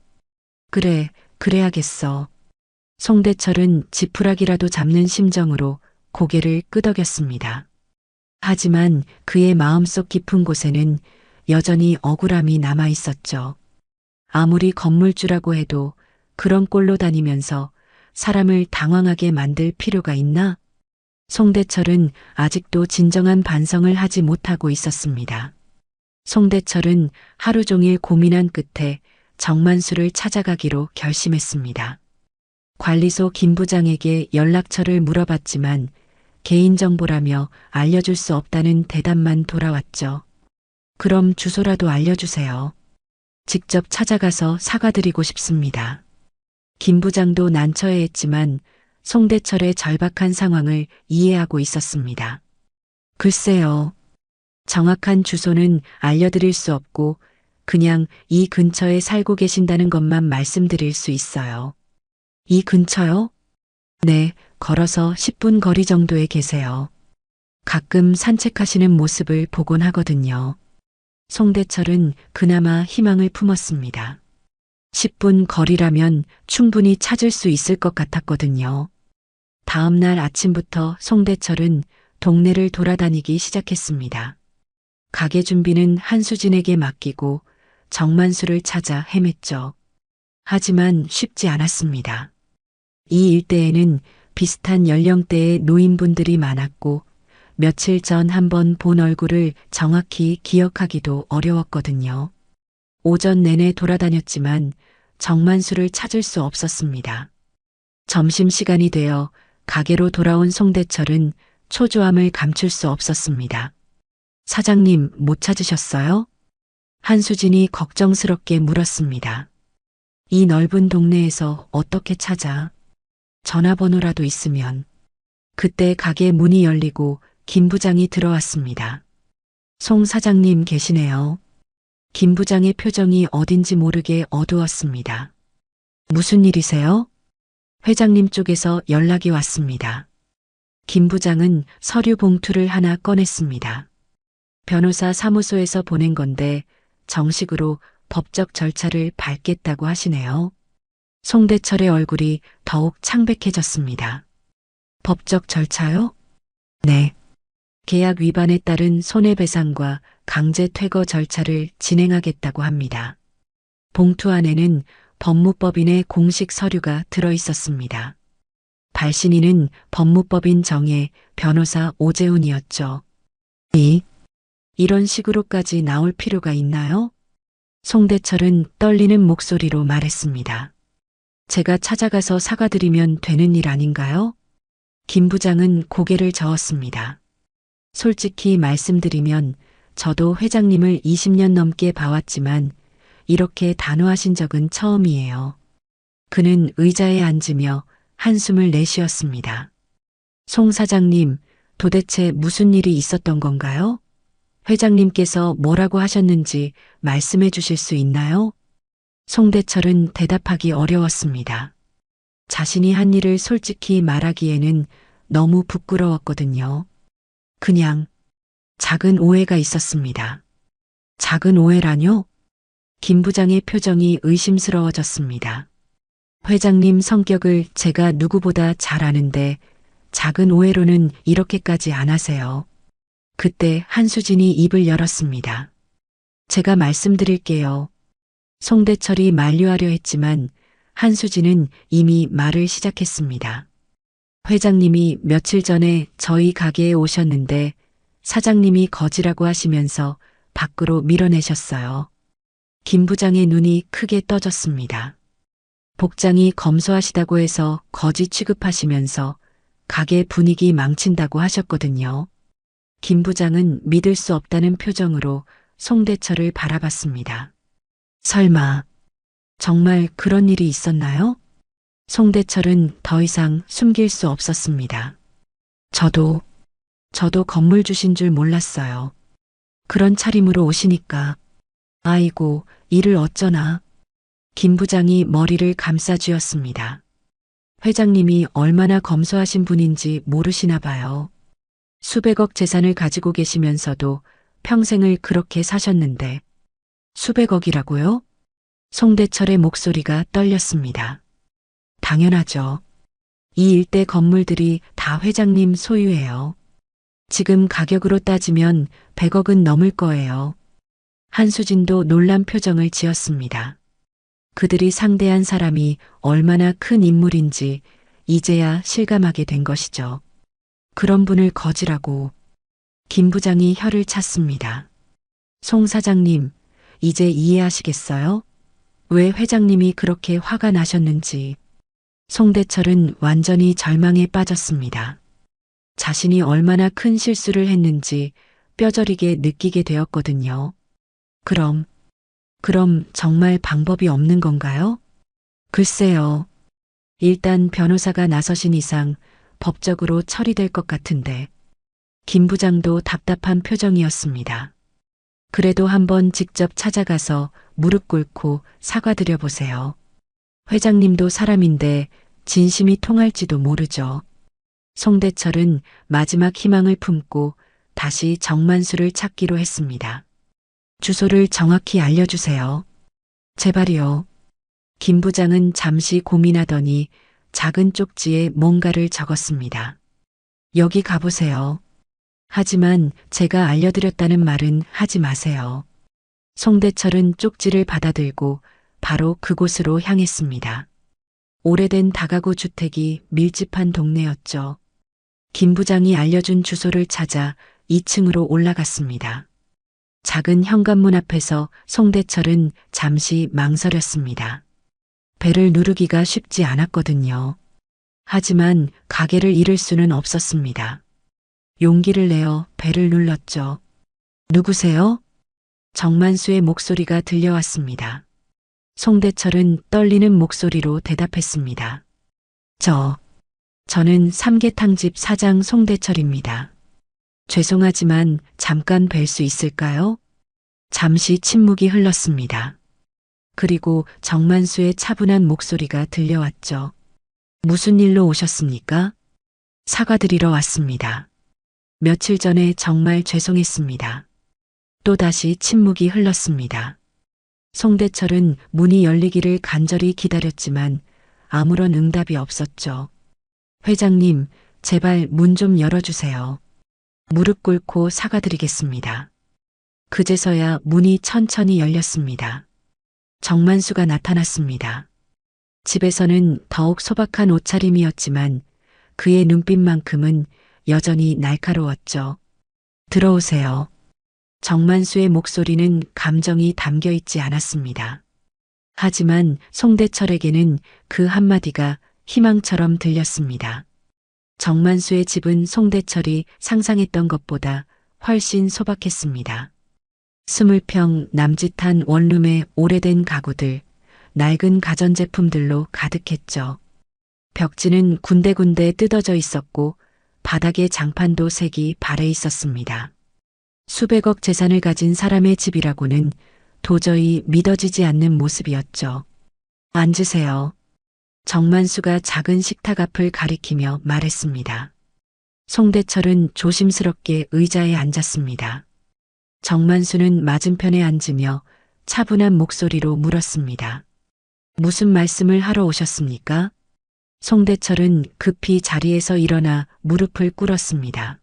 B: 그래, 그래야겠어. 송대철은 지푸라기라도 잡는 심정으로 고개를 끄덕였습니다. 하지만 그의 마음속 깊은 곳에는 여전히 억울함이 남아 있었죠. 아무리 건물주라고 해도 그런 꼴로 다니면서 사람을 당황하게 만들 필요가 있나? 송대철은 아직도 진정한 반성을 하지 못하고 있었습니다. 송대철은 하루 종일 고민한 끝에 정만수를 찾아가기로 결심했습니다. 관리소 김 부장에게 연락처를 물어봤지만 개인정보라며 알려줄 수 없다는 대답만 돌아왔죠. 그럼 주소라도 알려주세요. 직접 찾아가서 사과드리고 싶습니다. 김 부장도 난처해했지만 송대철의 절박한 상황을 이해하고 있었습니다. 글쎄요. 정확한 주소는 알려드릴 수 없고 그냥 이 근처에 살고 계신다는 것만 말씀드릴 수 있어요. 이 근처요? 네, 걸어서 10분 거리 정도에 계세요. 가끔 산책하시는 모습을 보곤 하거든요. 송대철은 그나마 희망을 품었습니다. 10분 거리라면 충분히 찾을 수 있을 것 같았거든요. 다음 날 아침부터 송대철은 동네를 돌아다니기 시작했습니다. 가게 준비는 한수진에게 맡기고 정만수를 찾아 헤맸죠. 하지만 쉽지 않았습니다. 이 일대에는 비슷한 연령대의 노인분들이 많았고 며칠 전 한번 본 얼굴을 정확히 기억하기도 어려웠거든요. 오전 내내 돌아다녔지만 정만수를 찾을 수 없었습니다. 점심시간이 되어 가게로 돌아온 송대철은 초조함을 감출 수 없었습니다. 사장님, 못 찾으셨어요? 한수진이 걱정스럽게 물었습니다. 이 넓은 동네에서 어떻게 찾아? 전화번호라도 있으면. 그때 가게 문이 열리고 김 부장이 들어왔습니다. 송 사장님 계시네요. 김 부장의 표정이 어딘지 모르게 어두웠습니다. 무슨 일이세요? 회장님 쪽에서 연락이 왔습니다. 김 부장은 서류 봉투를 하나 꺼냈습니다. 변호사 사무소에서 보낸 건데 정식으로 법적 절차를 밟겠다고 하시네요. 송대철의 얼굴이 더욱 창백해졌습니다. 법적 절차요? 네. 계약 위반에 따른 손해배상과 강제 퇴거 절차를 진행하겠다고 합니다. 봉투 안에는 법무법인의 공식 서류가 들어 있었습니다. 발신인은 법무법인 정혜 변호사 오재훈이었죠. 이런 식으로까지 나올 필요가 있나요? 송대철은 떨리는 목소리로 말했습니다. 제가 찾아가서 사과드리면 되는 일 아닌가요? 김 부장은 고개를 저었습니다. 솔직히 말씀드리면 저도 회장님을 20년 넘게 봐왔지만 이렇게 단호하신 적은 처음이에요. 그는 의자에 앉으며 한숨을 내쉬었습니다. 송 사장님, 도대체 무슨 일이 있었던 건가요? 회장님께서 뭐라고 하셨는지 말씀해 주실 수 있나요? 송대철은 대답하기 어려웠습니다. 자신이 한 일을 솔직히 말하기에는 너무 부끄러웠거든요. 그냥 작은 오해가 있었습니다. 작은 오해라뇨? 김 부장의 표정이 의심스러워졌습니다. 회장님 성격을 제가 누구보다 잘 아는데 작은 오해로는 이렇게까지 안 하세요. 그때 한수진이 입을 열었습니다. 제가 말씀드릴게요. 송대철이 만류하려 했지만 한수진은 이미 말을 시작했습니다. 회장님이 며칠 전에 저희 가게에 오셨는데 사장님이 거지라고 하시면서 밖으로 밀어내셨어요. 김 부장의 눈이 크게 떠졌습니다. 복장이 검소하시다고 해서 거지 취급하시면서 가게 분위기 망친다고 하셨거든요. 김 부장은 믿을 수 없다는 표정으로 송대철을 바라봤습니다. 설마 정말 그런 일이 있었나요? 송대철은 더 이상 숨길 수 없었습니다. 저도 건물 주신 줄 몰랐어요. 그런 차림으로 오시니까 아이고 일을 어쩌나. 김 부장이 머리를 감싸쥐었습니다. 회장님이 얼마나 검소하신 분인지 모르시나 봐요. 수백억 재산을 가지고 계시면서도 평생을 그렇게 사셨는데 수백억이라고요? 송대철의 목소리가 떨렸습니다. 당연하죠. 이 일대 건물들이 다 회장님 소유예요. 지금 가격으로 따지면 100억은 넘을 거예요. 한수진도 놀란 표정을 지었습니다. 그들이 상대한 사람이 얼마나 큰 인물인지 이제야 실감하게 된 것이죠. 그런 분을 거지라고. 김 부장이 혀를 찼습니다. 송 사장님, 이제 이해하시겠어요? 왜 회장님이 그렇게 화가 나셨는지. 송대철은 완전히 절망에 빠졌습니다. 자신이 얼마나 큰 실수를 했는지 뼈저리게 느끼게 되었거든요. 그럼 정말 방법이 없는 건가요? 글쎄요. 일단 변호사가 나서신 이상 법적으로 처리될 것 같은데. 김 부장도 답답한 표정이었습니다. 그래도 한번 직접 찾아가서 무릎 꿇고 사과드려 보세요. 회장님도 사람인데 진심이 통할지도 모르죠. 송대철은 마지막 희망을 품고 다시 정만수를 찾기로 했습니다. 주소를 정확히 알려주세요. 제발이요. 김 부장은 잠시 고민하더니 작은 쪽지에 뭔가를 적었습니다. 여기 가보세요. 하지만 제가 알려드렸다는 말은 하지 마세요. 송대철은 쪽지를 받아들고 바로 그곳으로 향했습니다. 오래된 다가구 주택이 밀집한 동네였죠. 김 부장이 알려준 주소를 찾아 2층으로 올라갔습니다. 작은 현관문 앞에서 송대철은 잠시 망설였습니다. 배를 누르기가 쉽지 않았거든요. 하지만 가게를 잃을 수는 없었습니다. 용기를 내어 배를 눌렀죠. 누구세요? 정만수의 목소리가 들려왔습니다. 송대철은 떨리는 목소리로 대답했습니다. 저는 삼계탕집 사장 송대철입니다. 죄송하지만 잠깐 뵐 수 있을까요? 잠시 침묵이 흘렀습니다. 그리고 정만수의 차분한 목소리가 들려왔죠. 무슨 일로 오셨습니까? 사과드리러 왔습니다. 며칠 전에 정말 죄송했습니다. 또다시 침묵이 흘렀습니다. 송대철은 문이 열리기를 간절히 기다렸지만 아무런 응답이 없었죠. 회장님, 제발 문 좀 열어주세요. 무릎 꿇고 사과드리겠습니다. 그제서야 문이 천천히 열렸습니다. 정만수가 나타났습니다. 집에서는 더욱 소박한 옷차림이었지만 그의 눈빛만큼은 여전히 날카로웠죠. 들어오세요. 정만수의 목소리는 감정이 담겨 있지 않았습니다. 하지만 송대철에게는 그 한마디가 희망처럼 들렸습니다. 정만수의 집은 송대철이 상상했던 것보다 훨씬 소박했습니다. 20평 남짓한 원룸의 오래된 가구들, 낡은 가전제품들로 가득했죠. 벽지는 군데군데 뜯어져 있었고 바닥의 장판도 색이 바래 있었습니다. 수백억 재산을 가진 사람의 집이라고는 도저히 믿어지지 않는 모습이었죠. 앉으세요. 정만수가 작은 식탁 앞을 가리키며 말했습니다. 송대철은 조심스럽게 의자에 앉았습니다. 정만수는 맞은편에 앉으며 차분한 목소리로 물었습니다. 무슨 말씀을 하러 오셨습니까? 송대철은 급히 자리에서 일어나 무릎을 꿇었습니다.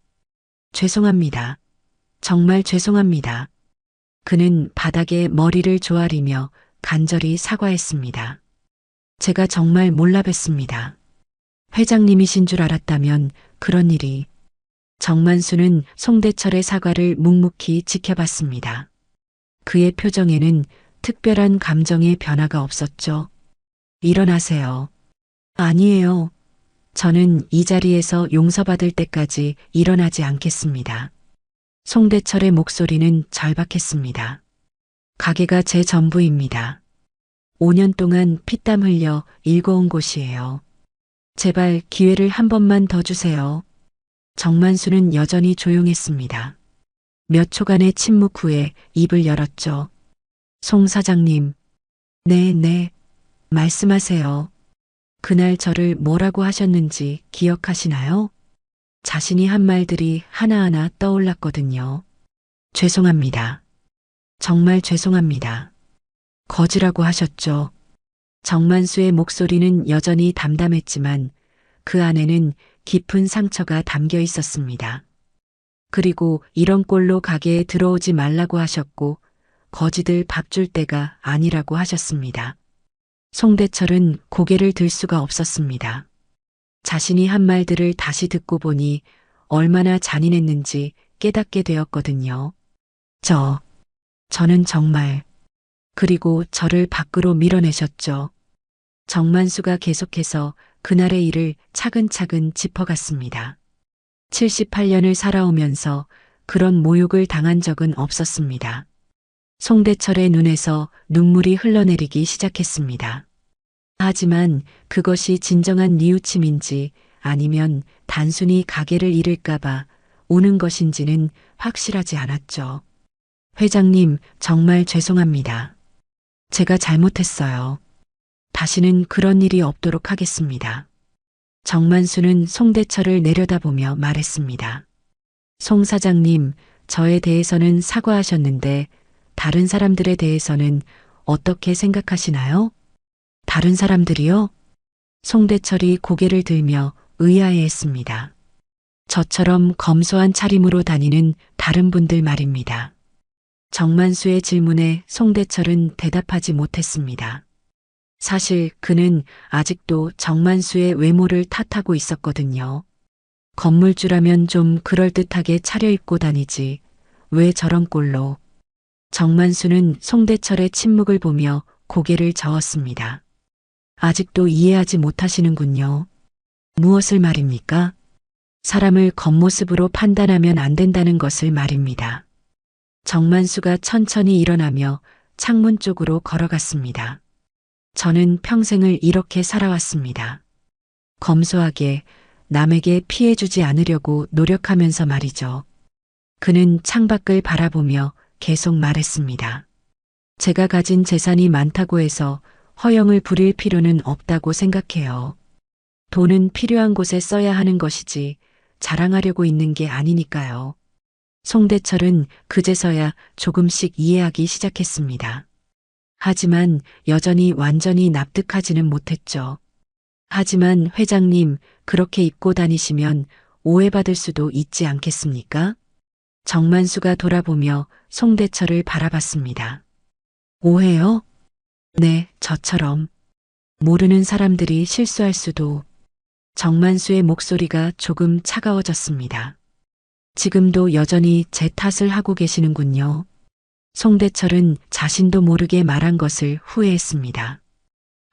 B: 죄송합니다. 정말 죄송합니다. 그는 바닥에 머리를 조아리며 간절히 사과했습니다. 제가 정말 몰라뵀습니다. 회장님이신 줄 알았다면 그런 일이. 정만수는 송대철의 사과를 묵묵히 지켜봤습니다. 그의 표정에는 특별한 감정의 변화가 없었죠. 일어나세요. 아니에요. 저는 이 자리에서 용서받을 때까지 일어나지 않겠습니다. 송대철의 목소리는 절박했습니다. 가게가 제 전부입니다. 5년 동안 피땀 흘려 일궈온 곳이에요. 제발 기회를 한 번만 더 주세요. 정만수는 여전히 조용했습니다. 몇 초간의 침묵 후에 입을 열었죠. 송 사장님. 네. 말씀하세요. 그날 저를 뭐라고 하셨는지 기억하시나요? 자신이 한 말들이 하나하나 떠올랐거든요. 죄송합니다. 정말 죄송합니다. 거지라고 하셨죠. 정만수의 목소리는 여전히 담담했지만 그 안에는 깊은 상처가 담겨 있었습니다. 그리고 이런 꼴로 가게에 들어오지 말라고 하셨고 거지들 밥 줄 때가 아니라고 하셨습니다. 송대철은 고개를 들 수가 없었습니다. 자신이 한 말들을 다시 듣고 보니 얼마나 잔인했는지 깨닫게 되었거든요. 저는 정말. 그리고 저를 밖으로 밀어내셨죠. 정만수가 계속해서 그날의 일을 차근차근 짚어갔습니다. 78년을 살아오면서 그런 모욕을 당한 적은 없었습니다. 송대철의 눈에서 눈물이 흘러내리기 시작했습니다. 하지만 그것이 진정한 뉘우침인지 아니면 단순히 가게를 잃을까봐 우는 것인지는 확실하지 않았죠. 회장님, 정말 죄송합니다. 제가 잘못했어요. 다시는 그런 일이 없도록 하겠습니다. 정만수는 송대철을 내려다보며 말했습니다. 송 사장님, 저에 대해서는 사과하셨는데 다른 사람들에 대해서는 어떻게 생각하시나요? 다른 사람들이요? 송대철이 고개를 들며 의아해했습니다. 저처럼 검소한 차림으로 다니는 다른 분들 말입니다. 정만수의 질문에 송대철은 대답하지 못했습니다. 사실 그는 아직도 정만수의 외모를 탓하고 있었거든요. 건물주라면 좀 그럴듯하게 차려입고 다니지 왜 저런 꼴로. 정만수는 송대철의 침묵을 보며 고개를 저었습니다. 아직도 이해하지 못하시는군요. 무엇을 말입니까? 사람을 겉모습으로 판단하면 안 된다는 것을 말입니다. 정만수가 천천히 일어나며 창문 쪽으로 걸어갔습니다. 저는 평생을 이렇게 살아왔습니다. 검소하게 남에게 피해주지 않으려고 노력하면서 말이죠. 그는 창밖을 바라보며 계속 말했습니다. 제가 가진 재산이 많다고 해서 허영을 부릴 필요는 없다고 생각해요. 돈은 필요한 곳에 써야 하는 것이지 자랑하려고 있는 게 아니니까요. 송대철은 그제서야 조금씩 이해하기 시작했습니다. 하지만 여전히 완전히 납득하지는 못했죠. 하지만 회장님, 그렇게 입고 다니시면 오해받을 수도 있지 않겠습니까? 정만수가 돌아보며 송대철을 바라봤습니다. 오해요? 네, 저처럼. 모르는 사람들이 실수할 수도. 정만수의 목소리가 조금 차가워졌습니다. 지금도 여전히 제 탓을 하고 계시는군요. 송대철은 자신도 모르게 말한 것을 후회했습니다.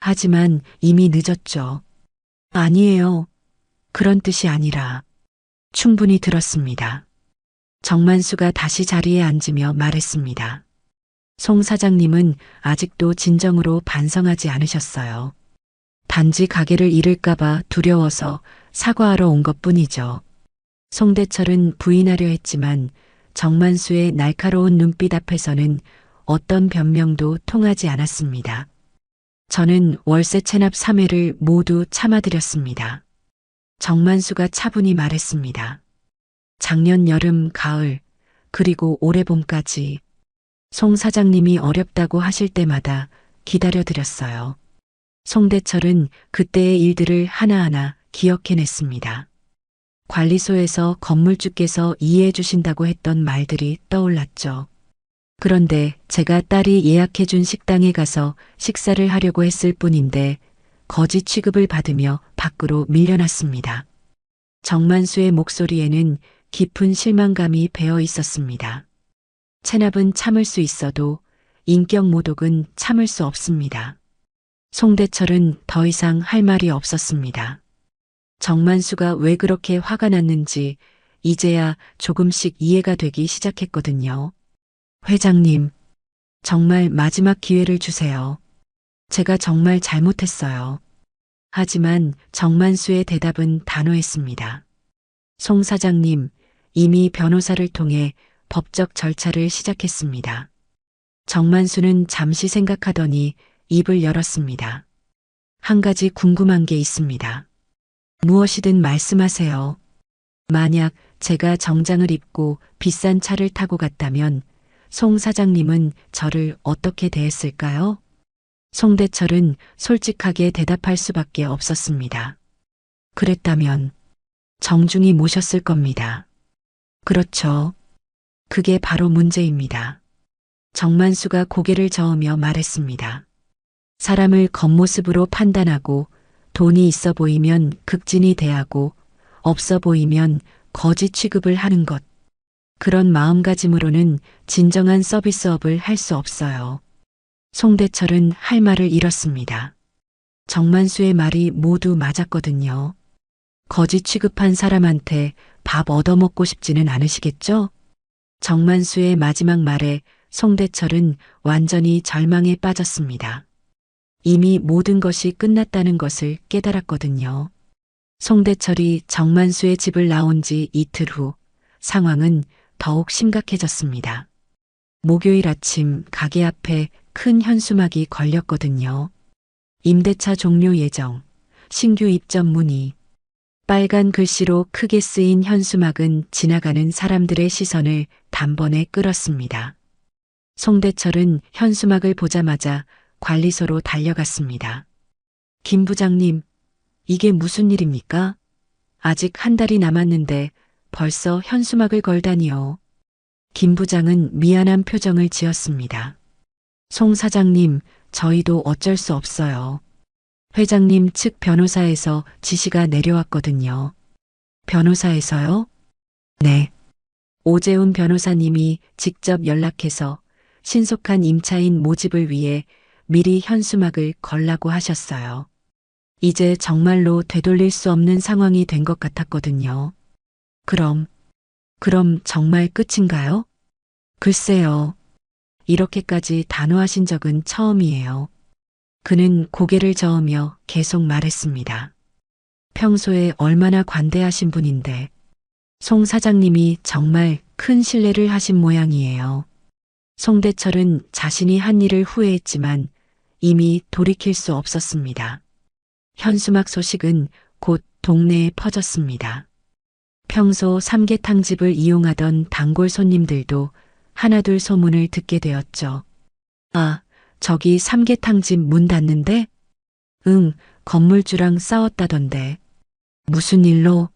B: 하지만 이미 늦었죠. 아니에요. 그런 뜻이 아니라. 충분히 들었습니다. 정만수가 다시 자리에 앉으며 말했습니다. 송 사장님은 아직도 진정으로 반성하지 않으셨어요. 단지 가게를 잃을까봐 두려워서 사과하러 온 것뿐이죠. 송대철은 부인하려 했지만 정만수의 날카로운 눈빛 앞에서는 어떤 변명도 통하지 않았습니다. 저는 월세 체납 3회를 모두 참아드렸습니다. 정만수가 차분히 말했습니다. 작년 여름, 가을, 그리고 올해 봄까지 송 사장님이 어렵다고 하실 때마다 기다려드렸어요. 송대철은 그때의 일들을 하나하나 기억해냈습니다. 관리소에서 건물주께서 이해해 주신다고 했던 말들이 떠올랐죠. 그런데 제가 딸이 예약해준 식당에 가서 식사를 하려고 했을 뿐인데 거짓 취급을 받으며 밖으로 밀려났습니다. 정만수의 목소리에는 깊은 실망감이 배어 있었습니다. 체납은 참을 수 있어도 인격 모독은 참을 수 없습니다. 송대철은 더 이상 할 말이 없었습니다. 정만수가 왜 그렇게 화가 났는지 이제야 조금씩 이해가 되기 시작했거든요. 회장님, 정말 마지막 기회를 주세요. 제가 정말 잘못했어요. 하지만 정만수의 대답은 단호했습니다. 송 사장님, 이미 변호사를 통해 법적 절차를 시작했습니다. 정만수는 잠시 생각하더니 입을 열었습니다. 한 가지 궁금한 게 있습니다. 무엇이든 말씀하세요. 만약 제가 정장을 입고 비싼 차를 타고 갔다면 송 사장님은 저를 어떻게 대했을까요? 송대철은 솔직하게 대답할 수밖에 없었습니다. 그랬다면 정중히 모셨을 겁니다. 그렇죠. 그게 바로 문제입니다. 정만수가 고개를 저으며 말했습니다. 사람을 겉모습으로 판단하고 돈이 있어 보이면 극진히 대하고 없어 보이면 거짓 취급을 하는 것. 그런 마음가짐으로는 진정한 서비스업을 할 수 없어요. 송대철은 할 말을 잃었습니다. 정만수의 말이 모두 맞았거든요. 거짓 취급한 사람한테 밥 얻어먹고 싶지는 않으시겠죠? 정만수의 마지막 말에 송대철은 완전히 절망에 빠졌습니다. 이미 모든 것이 끝났다는 것을 깨달았거든요. 송대철이 정만수의 집을 나온 지 이틀 후 상황은 더욱 심각해졌습니다. 목요일 아침 가게 앞에 큰 현수막이 걸렸거든요. 임대차 종료 예정, 신규 입점 문의. 빨간 글씨로 크게 쓰인 현수막은 지나가는 사람들의 시선을 단번에 끌었습니다. 송대철은 현수막을 보자마자 관리소로 달려갔습니다. 김 부장님, 이게 무슨 일입니까? 아직 한 달이 남았는데 벌써 현수막을 걸다니요. 김 부장은 미안한 표정을 지었습니다. 송 사장님, 저희도 어쩔 수 없어요. 회장님 측 변호사에서 지시가 내려왔거든요. 변호사에서요? 네. 오재훈 변호사님이 직접 연락해서 신속한 임차인 모집을 위해 미리 현수막을 걸라고 하셨어요. 이제 정말로 되돌릴 수 없는 상황이 된 것 같았거든요. 그럼 정말 끝인가요? 글쎄요. 이렇게까지 단호하신 적은 처음이에요. 그는 고개를 저으며 계속 말했습니다. 평소에 얼마나 관대하신 분인데 송 사장님이 정말 큰 신뢰를 하신 모양이에요. 송대철은 자신이 한 일을 후회했지만 이미 돌이킬 수 없었습니다. 현수막 소식은 곧 동네에 퍼졌습니다. 평소 삼계탕집을 이용하던 단골 손님들도 하나둘 소문을 듣게 되었죠. 아, 저기 삼계탕집 문 닫는데? 응, 건물주랑 싸웠다던데. 무슨 일로?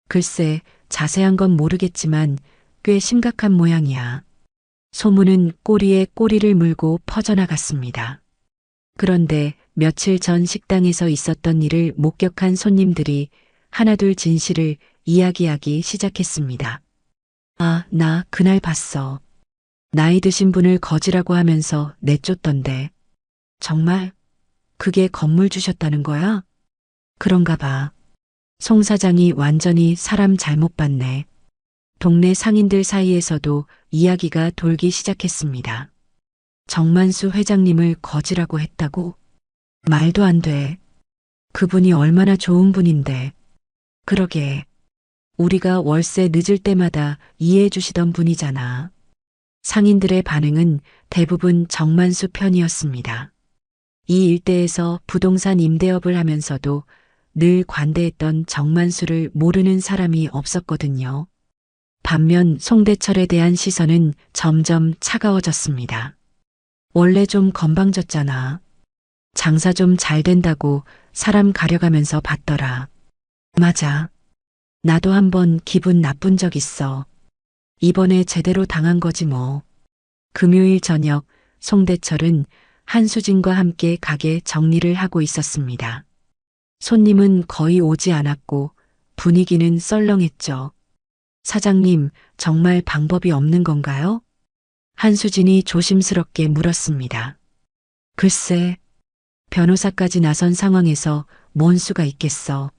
B: 글쎄, 자세한 건 모르겠지만 꽤 심각한 모양이야. 소문은 꼬리에 꼬리를 물고 퍼져나갔습니다. 그런데 며칠 전 식당에서 있었던 일을 목격한 손님들이 하나둘 진실을 이야기하기 시작했습니다. 아, 나 그날 봤어. 나이 드신 분을 거지라고 하면서 내쫓던데. 정말? 그게 건물 주셨다는 거야? 그런가 봐. 송 사장이 완전히 사람 잘못 봤네. 동네 상인들 사이에서도 이야기가 돌기 시작했습니다. 정만수 회장님을 거지라고 했다고? 말도 안 돼. 그분이 얼마나 좋은 분인데. 그러게. 우리가 월세 늦을 때마다 이해해 주시던 분이잖아. 상인들의 반응은 대부분 정만수 편이었습니다. 이 일대에서 부동산 임대업을 하면서도 늘 관대했던 정만수를 모르는 사람이 없었거든요. 반면 송대철에 대한 시선은 점점 차가워졌습니다. 원래 좀 건방졌잖아. 장사 좀 잘 된다고 사람 가려가면서 봤더라. 맞아. 나도 한번 기분 나쁜 적 있어. 이번에 제대로 당한 거지 뭐. 금요일 저녁 송대철은 한수진과 함께 가게 정리를 하고 있었습니다. 손님은 거의 오지 않았고 분위기는 썰렁했죠. 사장님, 정말 방법이 없는 건가요? 한수진이 조심스럽게 물었습니다. 글쎄, 변호사까지 나선 상황에서 뭔 수가 있겠어.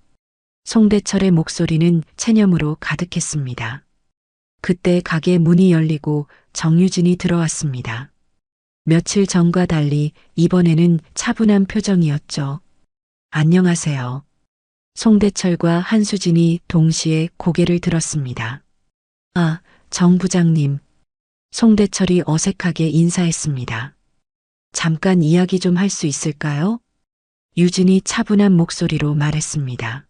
B: 송대철의 목소리는 체념으로 가득했습니다. 그때 가게 문이 열리고 정유진이 들어왔습니다. 며칠 전과 달리 이번에는 차분한 표정이었죠. 안녕하세요. 송대철과 한수진이 동시에 고개를 들었습니다. 아, 정 부장님. 송대철이 어색하게 인사했습니다. 잠깐 이야기 좀 할 수 있을까요? 유진이 차분한 목소리로 말했습니다.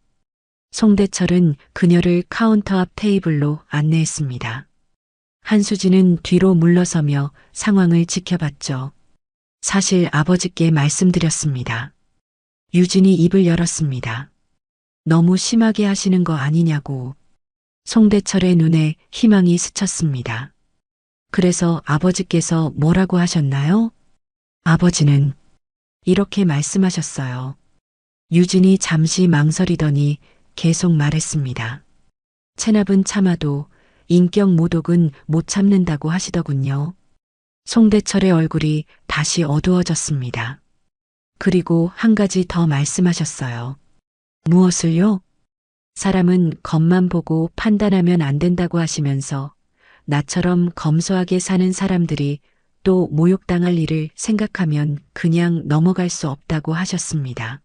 B: 송대철은 그녀를 카운터 앞 테이블로 안내했습니다. 한수진은 뒤로 물러서며 상황을 지켜봤죠. 사실 아버지께 말씀드렸습니다. 유진이 입을 열었습니다. 너무 심하게 하시는 거 아니냐고. 송대철의 눈에 희망이 스쳤습니다. 그래서 아버지께서 뭐라고 하셨나요? 아버지는 이렇게 말씀하셨어요. 유진이 잠시 망설이더니 계속 말했습니다. 체납은 참아도 인격 모독은 못 참는다고 하시더군요. 송대철의 얼굴이 다시 어두워졌습니다. 그리고 한 가지 더 말씀하셨어요. 무엇을요? 사람은 겉만 보고 판단하면 안 된다고 하시면서 나처럼 검소하게 사는 사람들이 또 모욕당할 일을 생각하면 그냥 넘어갈 수 없다고 하셨습니다.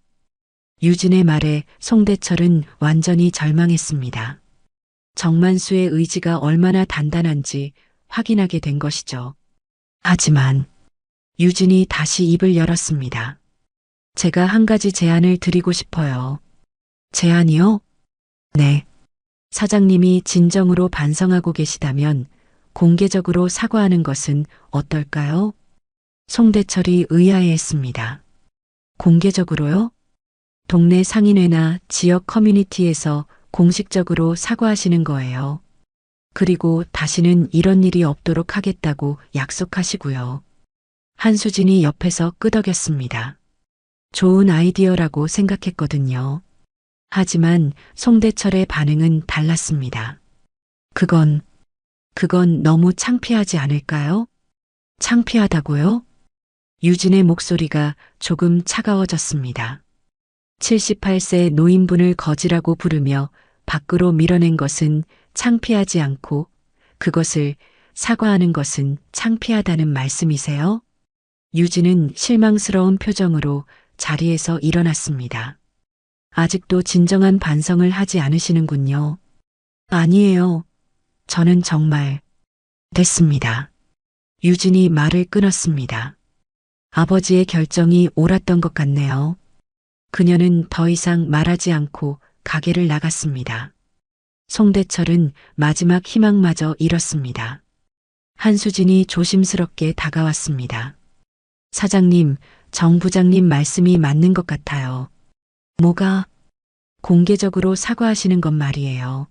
B: 유진의 말에 송대철은 완전히 절망했습니다. 정만수의 의지가 얼마나 단단한지 확인하게 된 것이죠. 하지만 유진이 다시 입을 열었습니다. 제가 한 가지 제안을 드리고 싶어요. 제안이요? 네. 사장님이 진정으로 반성하고 계시다면 공개적으로 사과하는 것은 어떨까요? 송대철이 의아해했습니다. 공개적으로요? 동네 상인회나 지역 커뮤니티에서 공식적으로 사과하시는 거예요. 그리고 다시는 이런 일이 없도록 하겠다고 약속하시고요. 한수진이 옆에서 끄덕였습니다. 좋은 아이디어라고 생각했거든요. 하지만 송대철의 반응은 달랐습니다. 그건 너무 창피하지 않을까요? 창피하다고요? 유진의 목소리가 조금 차가워졌습니다. 78세 노인분을 거지라고 부르며 밖으로 밀어낸 것은 창피하지 않고 그것을 사과하는 것은 창피하다는 말씀이세요? 유진은 실망스러운 표정으로 자리에서 일어났습니다. 아직도 진정한 반성을 하지 않으시는군요. 아니에요. 저는 정말 됐습니다. 유진이 말을 끊었습니다. 아버지의 결정이 옳았던 것 같네요. 그녀는 더 이상 말하지 않고 가게를 나갔습니다. 송대철은 마지막 희망마저 잃었습니다. 한수진이 조심스럽게 다가왔습니다. 사장님, 정 부장님 말씀이 맞는 것 같아요. 뭐가? 공개적으로 사과하시는 것 말이에요.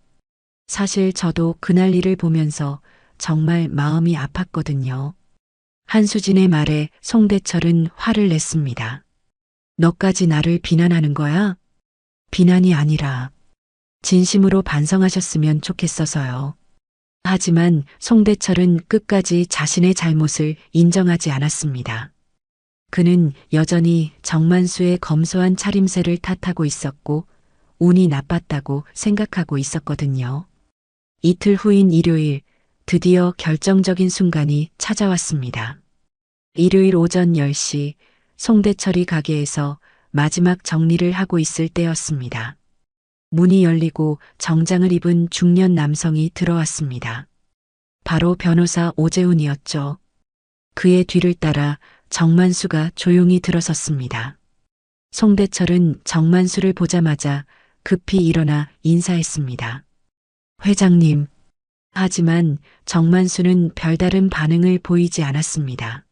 B: 사실 저도 그날 일을 보면서 정말 마음이 아팠거든요. 한수진의 말에 송대철은 화를 냈습니다. 너까지 나를 비난하는 거야? 비난이 아니라 진심으로 반성하셨으면 좋겠어서요. 하지만 송대철은 끝까지 자신의 잘못을 인정하지 않았습니다. 그는 여전히 정만수의 검소한 차림새를 탓하고 있었고 운이 나빴다고 생각하고 있었거든요. 이틀 후인 일요일, 드디어 결정적인 순간이 찾아왔습니다. 일요일 오전 10시, 송대철이 가게에서 마지막 정리를 하고 있을 때였습니다. 문이 열리고 정장을 입은 중년 남성이 들어왔습니다. 바로 변호사 오재훈이었죠. 그의 뒤를 따라 정만수가 조용히 들어섰습니다. 송대철은 정만수를 보자마자 급히 일어나 인사했습니다. 회장님. 하지만 정만수는 별다른 반응을 보이지 않았습니다.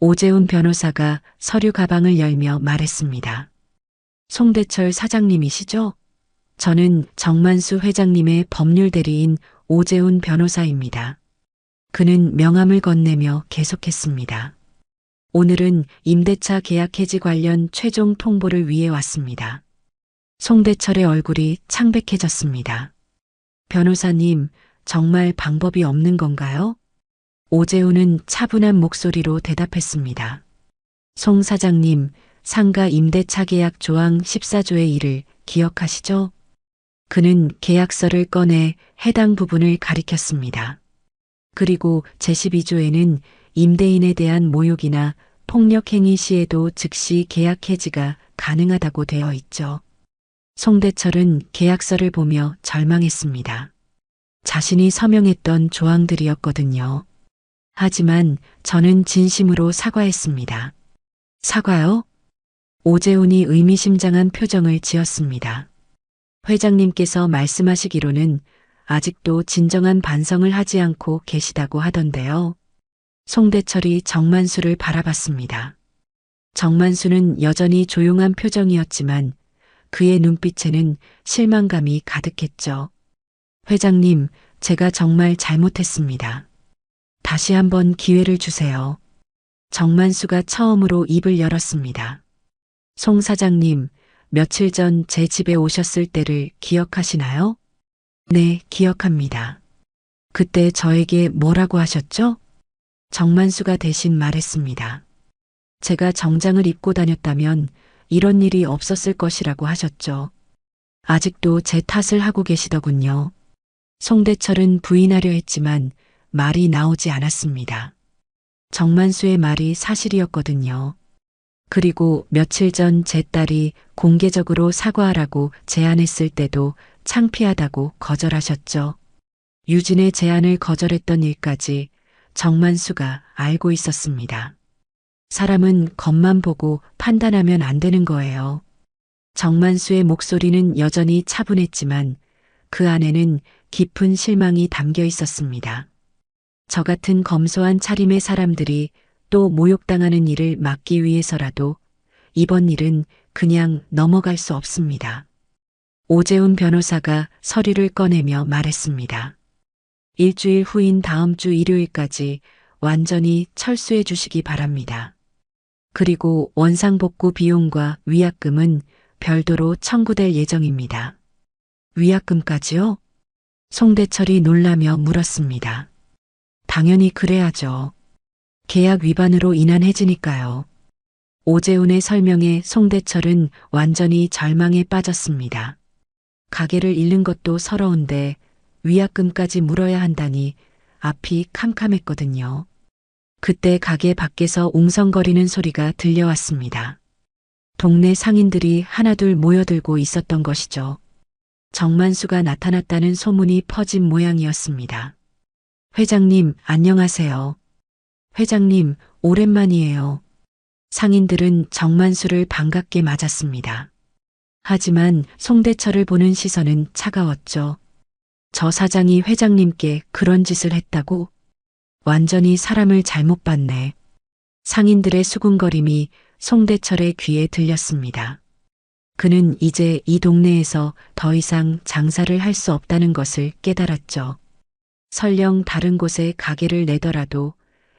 B: 오재훈 변호사가 서류 가방을 열며 말했습니다. 송대철 사장님이시죠? 저는 정만수 회장님의 법률 대리인 오재훈 변호사입니다. 그는 명함을 건네며 계속했습니다. 오늘은 임대차 계약 해지 관련 최종 통보를 위해 왔습니다. 송대철의 얼굴이 창백해졌습니다. 변호사님, 정말 방법이 없는 건가요? 오재훈은 차분한 목소리로 대답했습니다. 송 사장님, 상가 임대차 계약 조항 14조의 1을 기억하시죠? 그는 계약서를 꺼내 해당 부분을 가리켰습니다. 그리고 제12조에는 임대인에 대한 모욕이나 폭력 행위 시에도 즉시 계약 해지가 가능하다고 되어 있죠. 송대철은 계약서를 보며 절망했습니다. 자신이 서명했던 조항들이었거든요. 하지만 저는 진심으로 사과했습니다. 사과요? 오재훈이 의미심장한 표정을 지었습니다. 회장님께서 말씀하시기로는 아직도 진정한 반성을 하지 않고 계시다고 하던데요. 송대철이 정만수를 바라봤습니다. 정만수는 여전히 조용한 표정이었지만 그의 눈빛에는 실망감이 가득했죠. 회장님, 제가 정말 잘못했습니다. 다시 한번 기회를 주세요. 정만수가 처음으로 입을 열었습니다. 송 사장님, 며칠 전 제 집에 오셨을 때를 기억하시나요? 네, 기억합니다. 그때 저에게 뭐라고 하셨죠? 정만수가 대신 말했습니다. 제가 정장을 입고 다녔다면 이런 일이 없었을 것이라고 하셨죠. 아직도 제 탓을 하고 계시더군요. 송대철은 부인하려 했지만 말이 나오지 않았습니다. 정만수의 말이 사실이었거든요. 그리고 며칠 전 제 딸이 공개적으로 사과하라고 제안했을 때도 창피하다고 거절하셨죠. 유진의 제안을 거절했던 일까지 정만수가 알고 있었습니다. 사람은 겉만 보고 판단하면 안 되는 거예요. 정만수의 목소리는 여전히 차분했지만 그 안에는 깊은 실망이 담겨 있었습니다. 저 같은 검소한 차림의 사람들이 또 모욕당하는 일을 막기 위해서라도 이번 일은 그냥 넘어갈 수 없습니다. 오재훈 변호사가 서류를 꺼내며 말했습니다. 일주일 후인 다음 주 일요일까지 완전히 철수해 주시기 바랍니다. 그리고 원상복구 비용과 위약금은 별도로 청구될 예정입니다. 위약금까지요? 송대철이 놀라며 물었습니다. 당연히 그래야죠. 계약 위반으로 인한 해지니까요. 오재훈의 설명에 송대철은 완전히 절망에 빠졌습니다. 가게를 잃는 것도 서러운데 위약금까지 물어야 한다니 앞이 캄캄했거든요. 그때 가게 밖에서 웅성거리는 소리가 들려왔습니다. 동네 상인들이 하나둘 모여들고 있었던 것이죠. 정만수가 나타났다는 소문이 퍼진 모양이었습니다. 회장님, 안녕하세요. 회장님, 오랜만이에요. 상인들은 정만수를 반갑게 맞았습니다. 하지만 송대철을 보는 시선은 차가웠죠. 저 사장이 회장님께 그런 짓을 했다고? 완전히 사람을 잘못 봤네. 상인들의 수군거림이 송대철의 귀에 들렸습니다. 그는 이제 이 동네에서 더 이상 장사를 할 수 없다는 것을 깨달았죠. 설령 다른 곳에 가게를 내더라도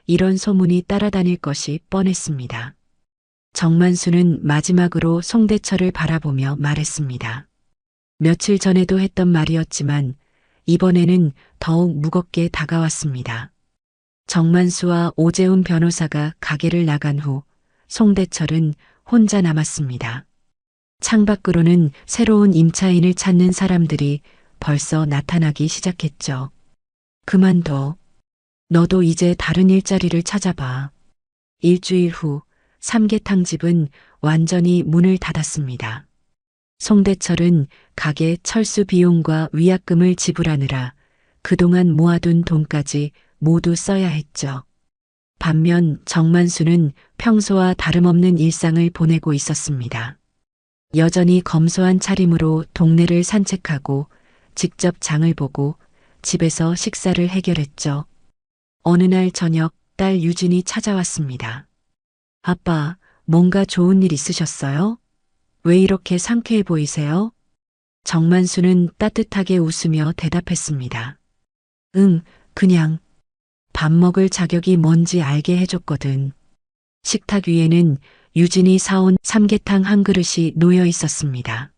B: 이런 소문이 따라다닐 것이 뻔했습니다. 정만수는 마지막으로 송대철을 바라보며 말했습니다. 며칠 전에도 했던 말이었지만 이번에는 더욱 무겁게 다가왔습니다. 정만수와 오재훈 변호사가 가게를 나간 후 송대철은 혼자 남았습니다. 창밖으로는 새로운 임차인을 찾는 사람들이 벌써 나타나기 시작했죠. 그만둬. 너도 이제 다른 일자리를 찾아봐. 일주일 후 삼계탕 집은 완전히 문을 닫았습니다. 송대철은 가게 철수 비용과 위약금을 지불하느라 그동안 모아둔 돈까지 모두 써야 했죠. 반면 정만수는 평소와 다름없는 일상을 보내고 있었습니다. 여전히 검소한 차림으로 동네를 산책하고 직접 장을 보고 집에서 식사를 해결했죠. 어느 날 저녁 딸 유진이 찾아왔습니다. 아빠, 뭔가 좋은 일 있으셨어요? 왜 이렇게 상쾌해 보이세요? 정만수는 따뜻하게 웃으며 대답했습니다. 응, 그냥 밥 먹을 자격이 뭔지 알게 해줬거든. 식탁 위에는 유진이 사온 삼계탕 한 그릇이 놓여 있었습니다.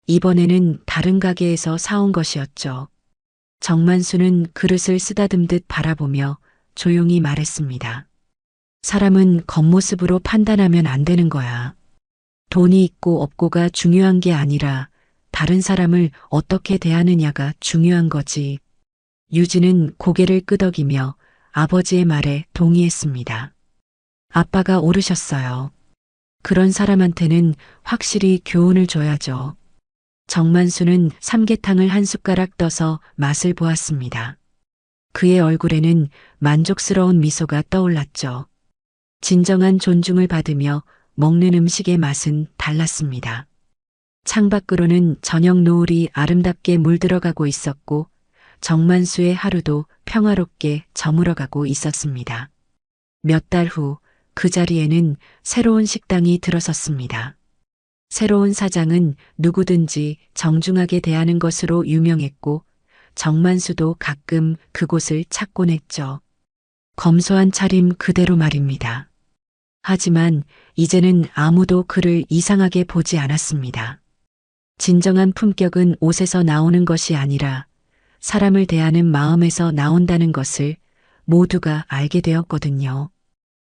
B: 이번에는 다른 가게에서 사온 것이었죠. 정만수는 그릇을 쓰다듬듯 바라보며 조용히 말했습니다. 사람은 겉모습으로 판단하면 안 되는 거야. 돈이 있고 없고가 중요한 게 아니라 다른 사람을 어떻게 대하느냐가 중요한 거지. 유진은 고개를 끄덕이며 아버지의 말에 동의했습니다. 아빠가 옳으셨어요. 그런 사람한테는 확실히 교훈을 줘야죠. 정만수는 삼계탕을 한 숟가락 떠서 맛을 보았습니다. 그의 얼굴에는 만족스러운 미소가 떠올랐죠. 진정한 존중을 받으며 먹는 음식의 맛은 달랐습니다. 창밖으로는 저녁 노을이 아름답게 물들어가고 있었고 정만수의 하루도 평화롭게 저물어가고 있었습니다. 몇 달 후 그 자리에는 새로운 식당이 들어섰습니다. 새로운 사장은 누구든지 정중하게 대하는 것으로 유명했고 정만수도 가끔 그곳을 찾곤 했죠. 검소한 차림 그대로 말입니다. 하지만 이제는 아무도 그를 이상하게 보지 않았습니다. 진정한 품격은 옷에서 나오는 것이 아니라 사람을 대하는 마음에서 나온다는 것을 모두가 알게 되었거든요.